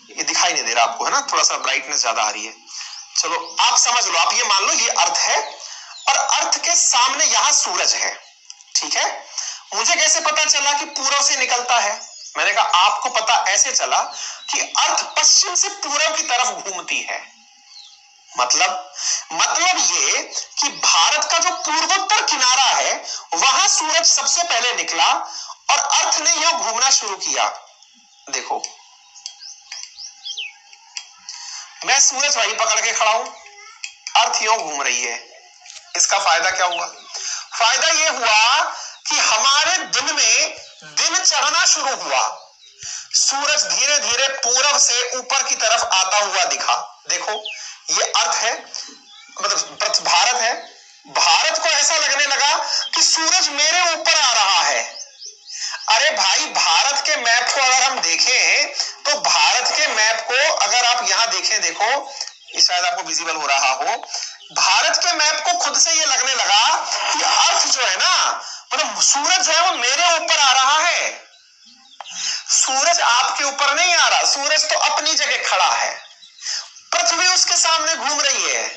ये दिखाई नहीं दे रहा आपको, है ना, थोड़ा सा ब्राइटनेस ज्यादा आ रही है। चलो आप समझ लो, आप ये मान लो ये अर्थ है और अर्थ के सामने यहां सूरज है। ठीक है। मुझे कैसे पता चला कि पूर्व से निकलता है? मैंने कहा आपको पता ऐसे चला कि अर्थ पश्चिम से पूर्व की तरफ घूमती है। मतलब ये कि भारत का जो पूर्वोत्तर किनारा है वहां सूरज सबसे पहले निकला और अर्थ ने यह घूमना शुरू किया। देखो मैं सूरज वही पकड़ के खड़ा हूं, अर्थ यूं घूम रही है। इसका फायदा क्या हुआ? फायदा यह हुआ कि हमारे दिन में दिन चढ़ना शुरू हुआ। सूरज धीरे धीरे पूरब से ऊपर की तरफ आता हुआ दिखा। देखो ये अर्थ है, मतलब भारत है। भारत को ऐसा लगने लगा कि सूरज मेरे ऊपर आ रहा है। अरे भाई, भारत के मैप को अगर हम देखें तो भारत के मैप को अगर आप यहां देखें, देखो शायद आपको विजिबल हो रहा हो, भारत के मैप को खुद से ये लगने लगा कि अर्थ जो है ना, मतलब सूरज जो है वो मेरे ऊपर आ रहा है। सूरज आपके ऊपर नहीं आ रहा, सूरज तो अपनी जगह खड़ा है, पृथ्वी उसके सामने घूम रही है।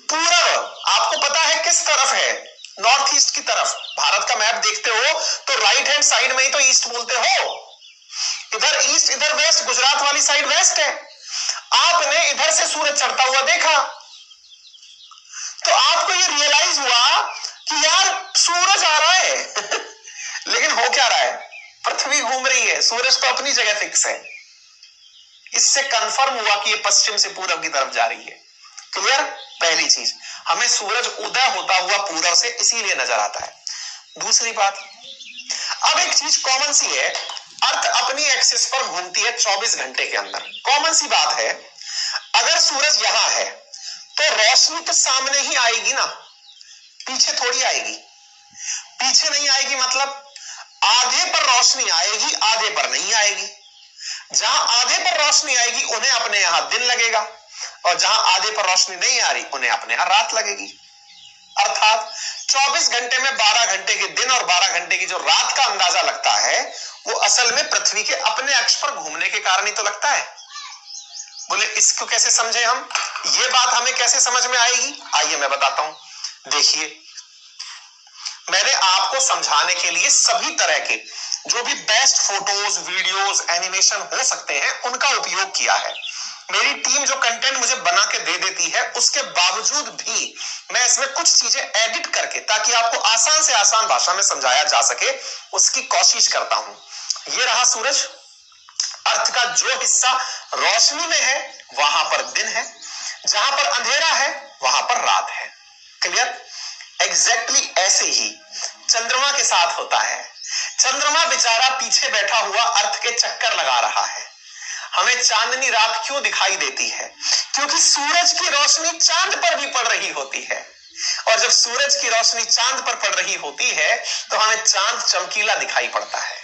पूरब आपको पता है किस तरफ है? नॉर्थ ईस्ट की तरफ। भारत का मैप देखते हो तो राइट हैंड साइड में ही तो ईस्ट बोलते हो। इधर ईस्ट, इधर वेस्ट, गुजरात वाली साइड वेस्ट है। आपने इधर से सूरज चढ़ता हुआ देखा तो आपको ये रियलाइज हुआ कि यार सूरज आ रहा है लेकिन हो क्या रहा है? पृथ्वी घूम रही है, सूरज तो अपनी जगह फिक्स है। इससे कंफर्म हुआ कि ये पश्चिम से पूरब की तरफ जा रही है। क्लियर? पहली चीज, हमें सूरज उदय होता हुआ पूरब से इसीलिए नजर आता है। दूसरी बात, अब एक चीज कॉमन सी है, अर्थ अपनी एक्सिस पर घूमती है 24 घंटे के अंदर। कॉमन सी बात है, अगर सूरज यहां है तो रोशनी तो सामने ही आएगी ना, पीछे थोड़ी आएगी। पीछे नहीं आएगी मतलब आधे पर रोशनी आएगी, आधे पर नहीं आएगी। जहां आधे पर रोशनी आएगी उन्हें अपने यहां दिन लगेगा, और जहां आधे पर रोशनी नहीं आ रही उन्हें अपने यहां रात लगेगी। अर्थात 24 घंटे में 12 घंटे के दिन और 12 घंटे की जो रात का अंदाजा लगता है वो असल में पृथ्वी के अपने अक्ष पर घूमने के कारण ही तो लगता है। बोले इसको कैसे समझे हम? ये बात हमें कैसे समझ में आएगी? आइए मैं बताता हूं। देखिए, मैंने आपको समझाने के लिए सभी तरह के जो भी बेस्ट फोटोज, वीडियोस, एनिमेशन हो सकते हैं उनका उपयोग किया है। मेरी टीम जो कंटेंट मुझे बना के दे देती है उसके बावजूद भी मैं इसमें कुछ चीजें एडिट करके, ताकि आपको आसान से आसान भाषा में समझाया जा सके, उसकी कोशिश करता हूं। ये रहा सूरज। अर्थ का जो हिस्सा रोशनी में है वहां पर दिन है, जहां पर अंधेरा है वहां पर रात है। क्लियर? एग्जैक्टली ऐसे ही चंद्रमा के साथ होता है। चंद्रमा बेचारा पीछे बैठा हुआ अर्थ के चक्कर लगा रहा है। हमें चांदनी रात क्यों दिखाई देती है? क्योंकि सूरज की रोशनी चांद पर भी पड़ रही होती है, और जब सूरज की रोशनी चांद पर पड़ रही होती है तो हमें चांद चमकीला दिखाई पड़ता है,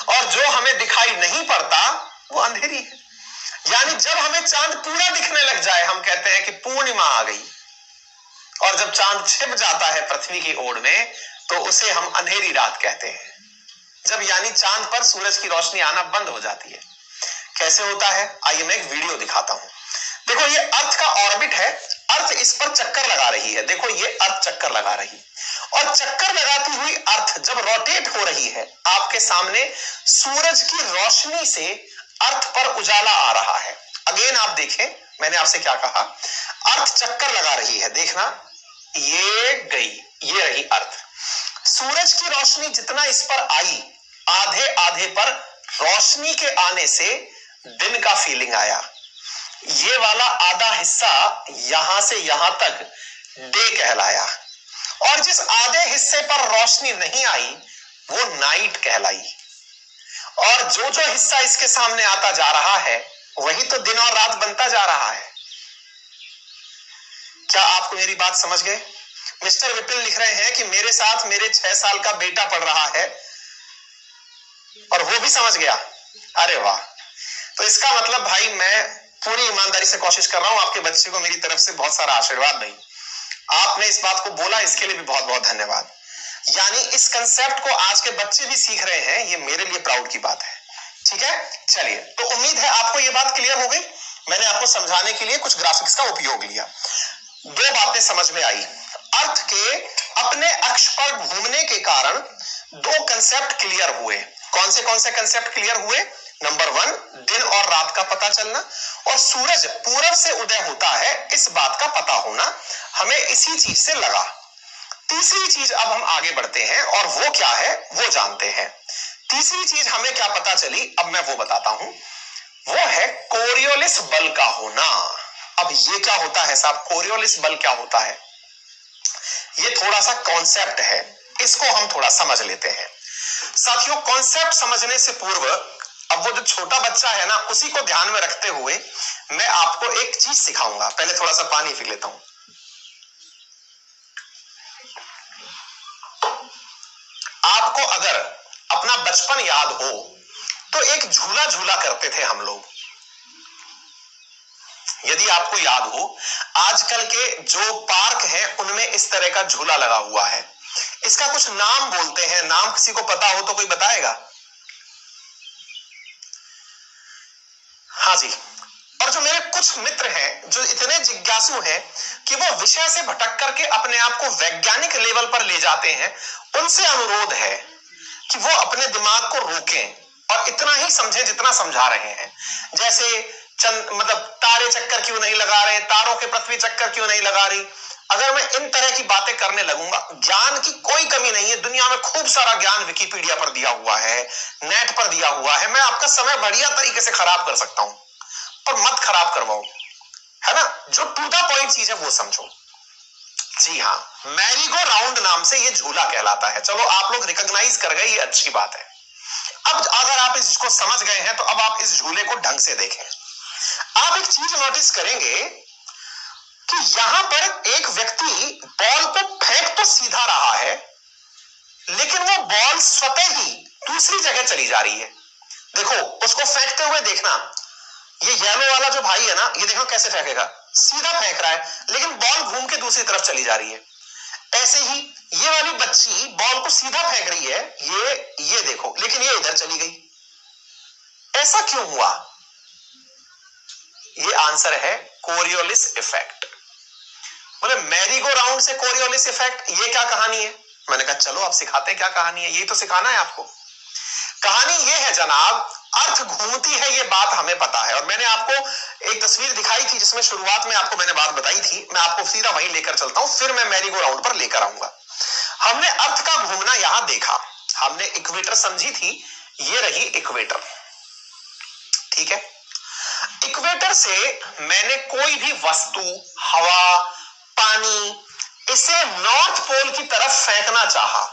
और जो हमें दिखाई नहीं पड़ता वो अंधेरी है। यानी जब हमें चांद पूरा दिखने लग जाए हम कहते हैं कि पूर्णिमा आ गई, और जब चांद छिप जाता है पृथ्वी की ओर में तो उसे हम अंधेरी रात कहते हैं। जब यानी चांद पर सूरज की रोशनी आना बंद हो जाती है। कैसे होता है? आइए मैं एक वीडियो दिखाता हूं। देखो ये अर्थ का ऑर्बिट है, अर्थ इस पर चक्कर लगा रही है। देखो ये अर्थ चक्कर लगा रही, और चक्कर लगाती हुई अर्थ जब रोटेट हो रही है आपके सामने सूरज की रोशनी से अर्थ पर उजाला आ रहा है। अगेन आप देखें, मैंने आपसे क्या कहा, अर्थ चक्कर लगा रही है। देखना, ये गई, ये रही अर्थ। सूरज की रोशनी जितना इस पर आई, आधे आधे पर रोशनी के आने से दिन का फीलिंग आया। ये वाला आधा हिस्सा यहां से यहां तक डे कहलाया, और जिस आधे हिस्से पर रोशनी नहीं आई वो नाइट कहलाई, और जो जो हिस्सा इसके सामने आता जा रहा है वही तो दिन और रात बनता जा रहा है। क्या आपको मेरी बात समझ गए? मिस्टर विपिन लिख रहे हैं कि मेरे साथ मेरे 6 साल का बेटा पढ़ रहा है और वो भी समझ गया। अरे वाह! तो इसका मतलब भाई मैं पूरी ईमानदारी से कोशिश कर रहा हूं, आपके बच्चे को मेरी तरफ से बहुत सारा आशीर्वाद नहीं। आपने इस बात को बोला, इसके लिए भी बहुत बहुत धन्यवाद। यानी इस कंसेप्ट को आज के बच्चे भी सीख रहे हैं, ये मेरे लिए प्राउड की बात है। ठीक है, चलिए, तो उम्मीद है आपको ये बात क्लियर हो गई। मैंने आपको समझाने के लिए कुछ ग्राफिक्स का उपयोग लिया। 2 बातें समझ में आई। अर्थ के अपने अक्ष पर घूमने के कारण दो कंसेप्ट क्लियर हुए। कौन से कंसेप्ट क्लियर हुए? नंबर 1, दिन और रात का पता चलना, और सूरज पूरब से उदय होता है इस बात का पता होना हमें इसी चीज से लगा। तीसरी चीज अब हम आगे बढ़ते हैं और वो क्या है वो जानते हैं। तीसरी चीज हमें क्या पता चली, अब मैं वो बताता हूं, वो है कोरियोलिस बल का होना। अब ये क्या होता है साहब, कोरियोलिस बल क्या होता है? ये थोड़ा सा कॉन्सेप्ट है, इसको हम थोड़ा समझ लेते हैं। साथियों, कॉन्सेप्ट समझने से पूर्व अब वो जो छोटा बच्चा है ना, उसी को ध्यान में रखते हुए मैं आपको एक चीज सिखाऊंगा। पहले थोड़ा सा पानी पी लेता हूं। आपको अगर अपना बचपन याद हो तो एक झूला झूला करते थे हम लोग। यदि आपको याद हो, आजकल के जो पार्क हैं उनमें इस तरह का झूला लगा हुआ है। इसका कुछ नाम बोलते हैं, नाम किसी को पता हो तो कोई बताएगा? हाँ जी। और जो मेरे कुछ मित्र हैं जो इतने जिज्ञासु हैं कि वो विषय से भटक करके अपने आप को वैज्ञानिक लेवल पर ले जाते हैं, उनसे अनुरोध है कि वो अपने दिमाग को रोकें और इतना ही समझें जितना समझा रहे हैं। जैसे मतलब तारे चक्कर क्यों नहीं लगा रहे, तारों के पृथ्वी चक्कर क्यों नहीं लगा रही। अगर मैं इन तरह की बातें करने लगूंगा, ज्ञान की कोई कमी नहीं है, दुनिया में खूब सारा ज्ञान विकिपीडिया पर दिया हुआ है, नेट पर दिया हुआ है। मैं आपका समय बढ़िया तरीके से खराब कर सकता हूं, पर मत खराब करवाओ, है ना। जो टू द पॉइंट चीज है वो समझो। जी हाँ, मैरीगो राउंड नाम से ये झूला कहलाता है। चलो, आप लोग रिकॉग्नाइज कर गए, ये अच्छी बात है। अब अगर आप इसको समझ गए हैं तो अब आप इस झूले को ढंग से देखें। आप एक चीज नोटिस करेंगे कि यहां पर एक व्यक्ति बॉल को फेंक तो सीधा रहा है, लेकिन वो बॉल स्वतः ही दूसरी जगह चली जा रही है। देखो, उसको फेंकते हुए देखना, ये येलो वाला जो भाई है ना, ये देखो कैसे फेंकेगा, सीधा फेंक रहा है, लेकिन बॉल घूम के दूसरी तरफ चली जा रही है। ऐसे ही ये वाली बच्ची बॉल को सीधा फेंक रही है, ये देखो, लेकिन ये इधर चली गई। ऐसा क्यों हुआ? ये आंसर है कोरियोलिस इफेक्ट। बोले मैरीगो राउंड से कोरियोलिस इफेक्ट, ये क्या कहानी है? मैंने कहा चलो आप सिखाते हैं क्या कहानी है, ये तो सिखाना है आपको। कहानी ये है जनाब, अर्थ घूमती है ये बात हमें पता है, और मैंने आपको एक तस्वीर दिखाई थी जिसमें शुरुआत में आपको मैंने बात बताई थी। मैं आपको सीधा वहीं लेकर चलता हूं, फिर मैं मैरीगो राउंड पर लेकर आऊंगा। हमने अर्थ का घूमना यहां देखा, हमने इक्वेटर समझी थी, ये रही इक्वेटर, ठीक है। इक्वेटर से मैंने कोई भी वस्तु, हवा, पानी, इसे नॉर्थ पोल की तरफ फेंकना चाहा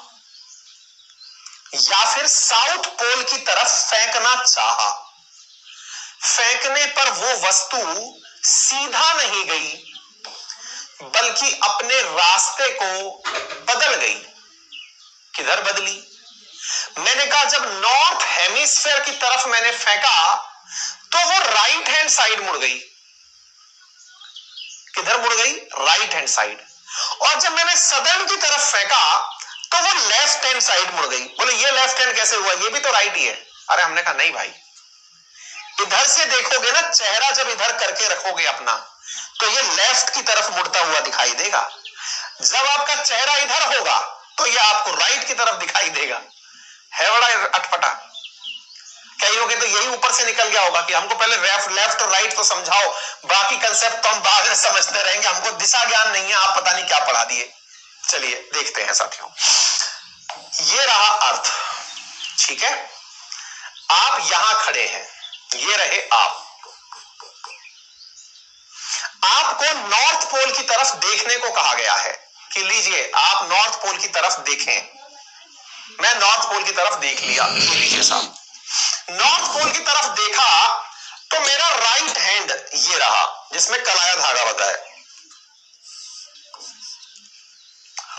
या फिर साउथ पोल की तरफ फेंकना चाहा, फेंकने पर वो वस्तु सीधा नहीं गई बल्कि अपने रास्ते को बदल गई। किधर बदली? मैंने कहा जब नॉर्थ हेमिस्फीयर की तरफ मैंने फेंका तो वो राइट हैंड साइड मुड़ गई। किधर मुड़ गई? Right hand side. और जब मैंने सदर्न की तरफ फेंका तो वो लेफ्ट हैंड साइड मुड़ गई। बोले ये लेफ्ट हैंड कैसे हुआ, ये भी तो राइट ही है। अरे हमने कहा नहीं भाई, इधर से देखोगे ना, चेहरा जब इधर करके रखोगे अपना, तो ये लेफ्ट की तरफ मुड़ता हुआ दिखाई देगा। जब आपका चेहरा इधर होगा तो ये आपको राइट की तरफ दिखाई देगा। है बड़ा अटपटा। कईयों के तो यही ऊपर से निकल गया होगा कि हमको पहले लेफ्ट और राइट तो समझाओ, बाकी कंसेप्ट तो हम बाद में समझते रहेंगे, हमको दिशा ज्ञान नहीं है, आप पता नहीं क्या पढ़ा दिए। चलिए देखते हैं साथियों, ये रहा अर्थ, ठीक है। आप यहां खड़े हैं, ये रहे आप। आपको नॉर्थ पोल की तरफ देखने को कहा गया है कि लीजिए आप नॉर्थ पोल की तरफ देखें। मैं नॉर्थ पोल की तरफ देख लिया, ये लीजिए साहब, नॉर्थ पोल की तरफ देखा तो मेरा राइट हैंड ये रहा जिसमें कलाया धागा बता है,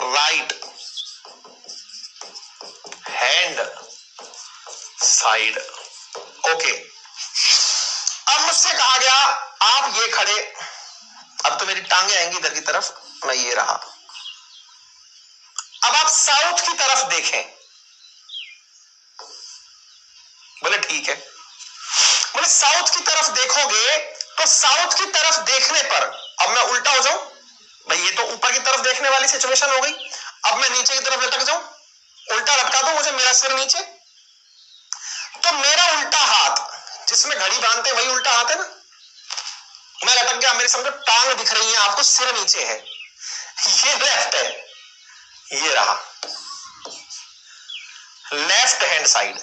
राइट हैंड साइड, ओके। अब मुझसे कहा गया आप ये खड़े, अब तो मेरी टांगे आएंगी इधर की तरफ, मैं ये रहा। अब आप साउथ की तरफ देखें। बोले ठीक है। बोले साउथ की तरफ देखोगे तो साउथ की तरफ देखने पर, अब मैं उल्टा हो जाऊं, भाई ये तो ऊपर की तरफ देखने वाली सिचुएशन हो गई। अब मैं नीचे की तरफ लटक जाऊं, उल्टा लटका दूं मुझे, मेरा सिर नीचे, तो मेरा उल्टा हाथ, जिसमें घड़ी बांधते वही उल्टा हाथ है ना, मैं लटक गया, मेरी समझो टांग दिख रही है आपको, सिर नीचे है, ये लेफ्ट है, ये रहा लेफ्ट हैंड साइड।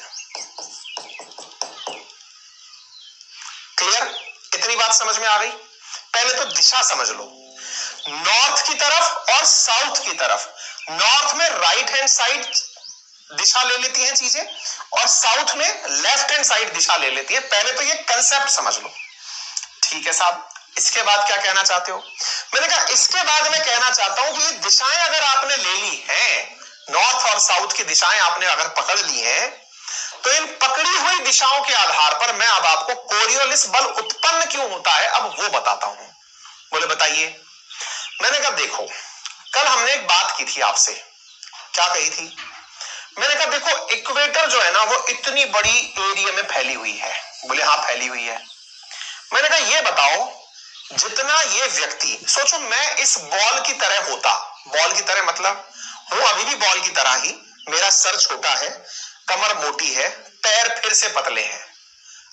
क्लियर? इतनी बात समझ में आ गई? पहले तो दिशा समझ लो, नॉर्थ की तरफ और साउथ की तरफ। नॉर्थ में राइट हैंड साइड दिशा ले लेती हैं चीजें, और साउथ में लेफ्ट हैंड साइड दिशा ले लेती है। पहले तो ये कंसेप्ट समझ लो, ठीक है साहब? इसके बाद क्या कहना चाहते हो? मैंने कहा इसके बाद मैं कहना चाहता हूं कि ये दिशाएं अगर आपने ले ली हैं, नॉर्थ और साउथ की दिशाएं आपने अगर पकड़ ली हैं, तो इन पकड़ी हुई दिशाओं के आधार पर मैं अब आपको कोरियोलिस बल उत्पन्न क्यों होता है अब वो बताता हूं। बोले बताइए। मैंने कहा देखो, कल हमने एक बात की थी आपसे, क्या कही थी? मैंने कहा देखो, इक्वेटर जो है ना वो इतनी बड़ी एरिया में फैली हुई है। बोले हाँ फैली हुई है। मैंने कहा ये बताओ, जितना ये व्यक्ति, सोचो मैं इस बॉल की तरह होता, बॉल की तरह मतलब हूं अभी भी बॉल की तरह ही, मेरा सर छोटा है, कमर मोटी है, पैर फिर से पतले हैं,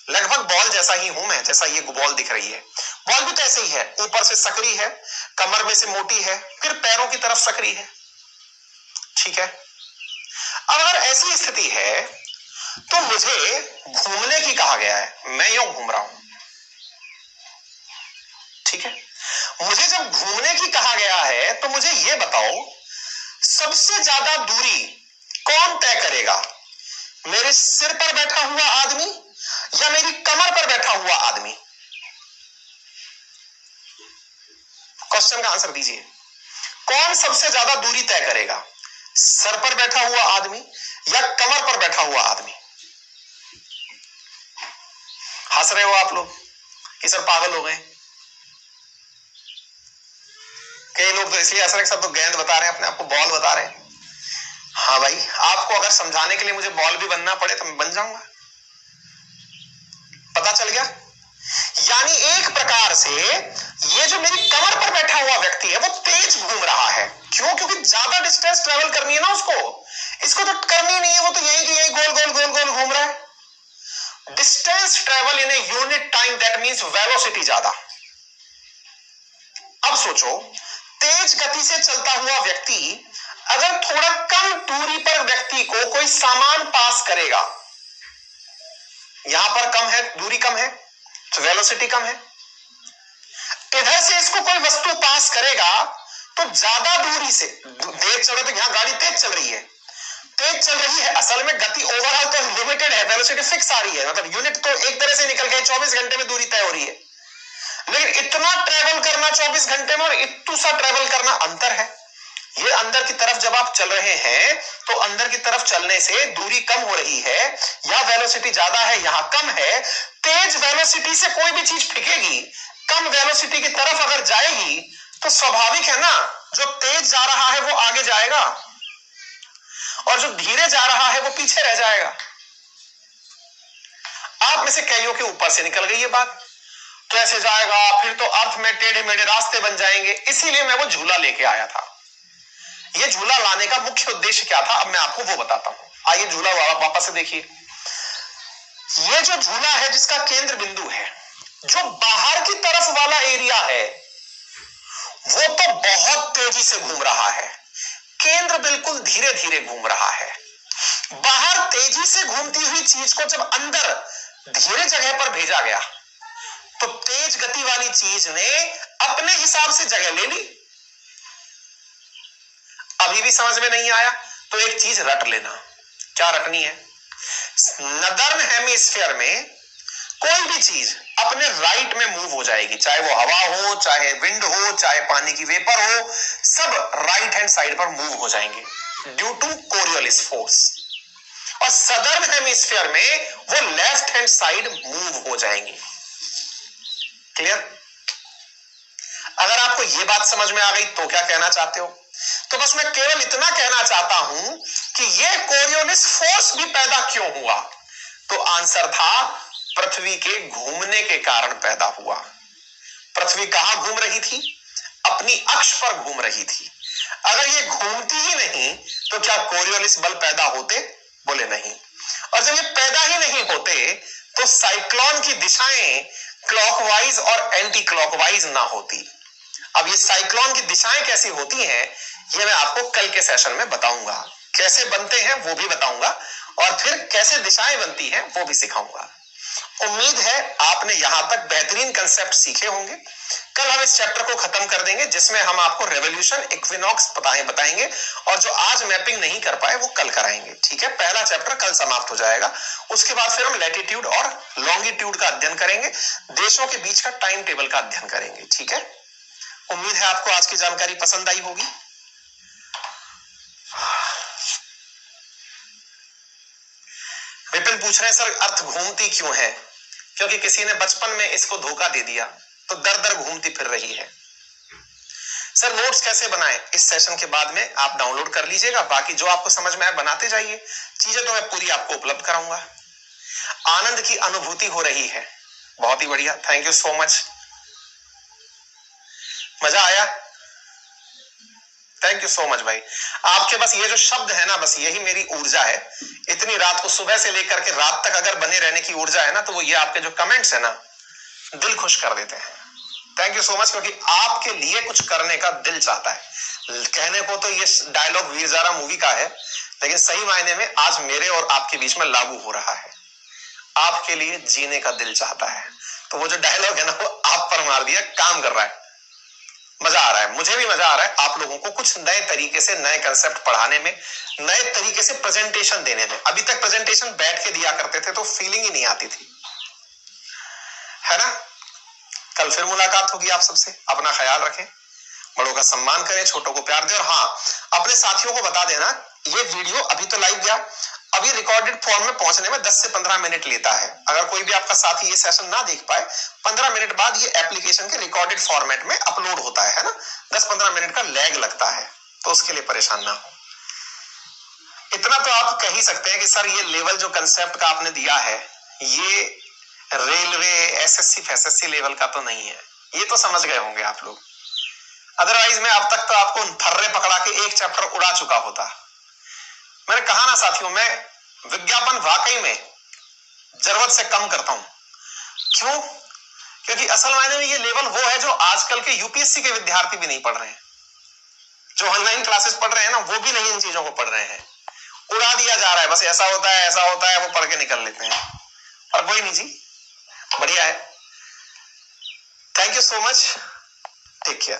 लगभग बॉल जैसा ही हूं मैं, जैसा ये बॉल दिख रही है। बॉल भी तो ऐसे ही है, ऊपर से सकरी है, कमर में से मोटी है, फिर पैरों की तरफ सकरी है, ठीक है? अब अगर ऐसी स्थिति है तो मुझे घूमने की कहा गया है, मैं यूं घूम रहा हूं, ठीक है? मुझे जब घूमने की कहा गया है तो मुझे यह बताओ, सबसे ज्यादा दूरी कौन तय करेगा? मेरे सिर पर बैठा हुआ आदमी या मेरी कमर पर बैठा हुआ आदमी? क्वेश्चन का आंसर दीजिए। कौन सबसे ज्यादा दूरी तय करेगा? सर पर बैठा हुआ आदमी या कमर पर बैठा हुआ आदमी? हंस रहे हो आप लोग कि सर पागल हो गए। कई लोग तो इसलिए हंस रहे, सब तो गेंद बता रहे हैं, अपने आप को बॉल बता रहे हैं। हाँ भाई, आपको अगर समझाने के लिए मुझे बॉल भी बनना पड़े तो मैं बन जाऊंगा। पता चल गया? यानी एक प्रकार से ये जो मेरी कमर पर बैठा हुआ व्यक्ति है वो तेज घूम रहा है। क्यों? क्योंकि ज्यादा डिस्टेंस ट्रेवल करनी है ना उसको, इसको तो करनी नहीं है, वो तो यही की यही गोल गोल गोल गोल घूम रहा है। Distance travel in a unit time, that means velocity ज्यादा। अब सोचो, तेज गति से चलता हुआ व्यक्ति अगर थोड़ा कम दूरी पर व्यक्ति को कोई सामान पास करेगा, यहां पर कम है, दूरी कम है तो वेलोसिटी कम है, इधर से इसको कोई वस्तु पास करेगा तो ज्यादा दूरी से, तेज चल रहा है तो यहां गाड़ी तेज चल रही है, तेज चल रही है, असल में गति ओवरऑल तो लिमिटेड है, वेलोसिटी फिक्स आ रही है, मतलब यूनिट तो एक तरह से निकल गए, 24 घंटे में दूरी तय हो रही है। लेकिन इतना ट्रेवल करना 24 घंटे में और इतू सा ट्रेवल करना अंतर है। ये अंदर की तरफ जब आप चल रहे हैं तो अंदर की तरफ चलने से दूरी कम हो रही है, यहां वेलोसिटी ज्यादा है, यहां कम है। तेज वेलोसिटी से कोई भी चीज फेंकेगी, कम वेलोसिटी की तरफ अगर जाएगी तो स्वाभाविक है ना, जो तेज जा रहा है वो आगे जाएगा और जो धीरे जा रहा है वो पीछे रह जाएगा। आप में से कईयों के ऊपर से निकल गई ये बात, कैसे जाएगा, फिर तो अर्थ में टेढ़े मेढ़े रास्ते बन जाएंगे। इसीलिए मैं वो झूला लेके आया था। ये झूला लाने का मुख्य उद्देश्य क्या था अब मैं आपको वो बताता हूं। आइए झूला वापस से देखिए। ये जो झूला है जिसका केंद्र बिंदु है, जो बाहर की तरफ वाला एरिया है वो तो बहुत तेजी से घूम रहा है, केंद्र बिल्कुल धीरे धीरे घूम रहा है। बाहर तेजी से घूमती हुई चीज को जब अंदर धीरे जगह पर भेजा गया तो तेज गति वाली चीज ने अपने हिसाब से जगह ले ली। अभी भी समझ में नहीं आया तो एक चीज रट लेना। क्या रटनी है? नदर्न हेमिस्फीयर में कोई भी चीज अपने राइट में मूव हो जाएगी, चाहे वो हवा हो, चाहे विंड हो, चाहे पानी की वेपर हो, सब राइट हैंड साइड पर मूव हो जाएंगे ड्यू टू कोरियोलिस फोर्स। और सदर्न हेमिस्फीयर में वो लेफ्ट हैंड साइड मूव हो जाएंगी। क्लियर? अगर आपको ये बात समझ में आ गई तो क्या कहना चाहते हो? तो बस मैं केवल इतना कहना चाहता हूं कि ये कोरियोलिस फोर्स भी पैदा क्यों हुआ? तो आंसर था पृथ्वी के घूमने के कारण पैदा हुआ। पृथ्वी कहां घूम रही थी? अपनी अक्ष पर घूम रही थी। अगर ये घूमती ही नहीं तो क्या कोरियोलिस बल पैदा होते? बोले नहीं। और जब ये पैदा ही नहीं होते तो साइक्लोन की दिशाएं क्लॉकवाइज और एंटी क्लॉकवाइज ना होती। अब ये साइक्लोन की दिशाएं कैसी होती हैं ये मैं आपको कल के सेशन में बताऊंगा। कैसे बनते हैं वो भी बताऊंगा और फिर कैसे दिशाएं बनती हैं वो भी सिखाऊंगा। उम्मीद है आपने यहां तक बेहतरीन कंसेप्ट सीखे होंगे। कल हम इस चैप्टर को खत्म कर देंगे जिसमें हम आपको रेवोल्यूशन इक्विनॉक्स बताएंगे और जो आज मैपिंग नहीं कर पाए वो कल कराएंगे। ठीक है, पहला चैप्टर कल समाप्त हो जाएगा। उसके बाद फिर हम लैटिट्यूड और लॉन्गिट्यूड का अध्ययन करेंगे, देशों के बीच का टाइम टेबल का अध्ययन करेंगे। ठीक है, उम्मीद है आपको आज की जानकारी पसंद आई होगी। विपिन पूछ रहे हैं सर अर्थ घूमती क्यों है? क्योंकि किसी ने बचपन में इसको धोखा दे दिया तो दर दर घूमती फिर रही है। सर नोट्स कैसे बनाएं? इस सेशन के बाद में आप डाउनलोड कर लीजिएगा, बाकी जो आपको समझ में आए बनाते जाइए। चीजें तो मैं पूरी आपको उपलब्ध कराऊंगा। आनंद की अनुभूति हो रही है, बहुत ही बढ़िया, थैंक यू सो मच। मजा आया, थैंक यू सो मच भाई। आपके बस ये जो शब्द है ना, बस यही मेरी ऊर्जा है। इतनी रात को, सुबह से लेकर के रात तक अगर बने रहने की ऊर्जा है ना, तो वो ये आपके जो कमेंट्स है ना, दिल खुश कर देते हैं। थैंक यू सो मच, क्योंकि आपके लिए कुछ करने का दिल चाहता है। कहने को तो ये डायलॉग वीर ज़ारा मूवी का है, लेकिन सही मायने में आज मेरे और आपके बीच में लागू हो रहा है। आपके लिए जीने का दिल चाहता है, तो वो जो डायलॉग है ना, वो आप पर मार दिया, काम कर रहा है। मजा आ रहा है, मुझे भी मजा आ रहा है आप लोगों को कुछ नए तरीके से नए कंसेप्ट पढ़ाने में, नए तरीके से प्रेजेंटेशन देने में। अभी तक प्रेजेंटेशन बैठ के दिया करते थे तो फीलिंग ही नहीं आती थी, है ना। कल फिर मुलाकात होगी आप सबसे। अपना ख्याल रखें, बड़ों का सम्मान करें, छोटों को प्यार दें। और हाँ, अपने साथियों को बता देना ये वीडियो अभी तो लाइव गया, अभी रिकॉर्डेड फॉर्म में पहुंचने में 10 से 15 मिनट लेता है। अगर कोई भी आपका साथी ये सेशन ना देख पाए, 15 मिनट बाद ये एप्लीकेशन के रिकॉर्डेड फॉर्मेट में अपलोड होता है ना। 10-15 मिनट का लैग लगता है, तो उसके लिए परेशान ना हो। इतना तो आप कह ही सकते हैं कि सर ये लेवल जो कंसेप्ट का आपने दिया है, ये रेलवे एसएससी फैसएससी लेवल का तो नहीं है, ये तो समझ गए होंगे आप लोग। अदरवाइज मैं अब तक तो आपको फर्रे पकड़ा के एक चैप्टर उड़ा चुका होता। मैंने कहा ना साथियों, मैं विज्ञापन वाकई में जरूरत से कम करता हूं। क्यों? क्योंकि असल मायने में ये लेवल वो है जो आजकल के यूपीएससी के विद्यार्थी भी नहीं पढ़ रहे हैं। जो ऑनलाइन क्लासेस पढ़ रहे हैं ना, वो भी नहीं इन चीजों को पढ़ रहे हैं। उड़ा दिया जा रहा है, बस ऐसा होता है ऐसा होता है, वो पढ़ के निकल लेते हैं। और कोई नहीं जी, बढ़िया है। Thank you so much, take care.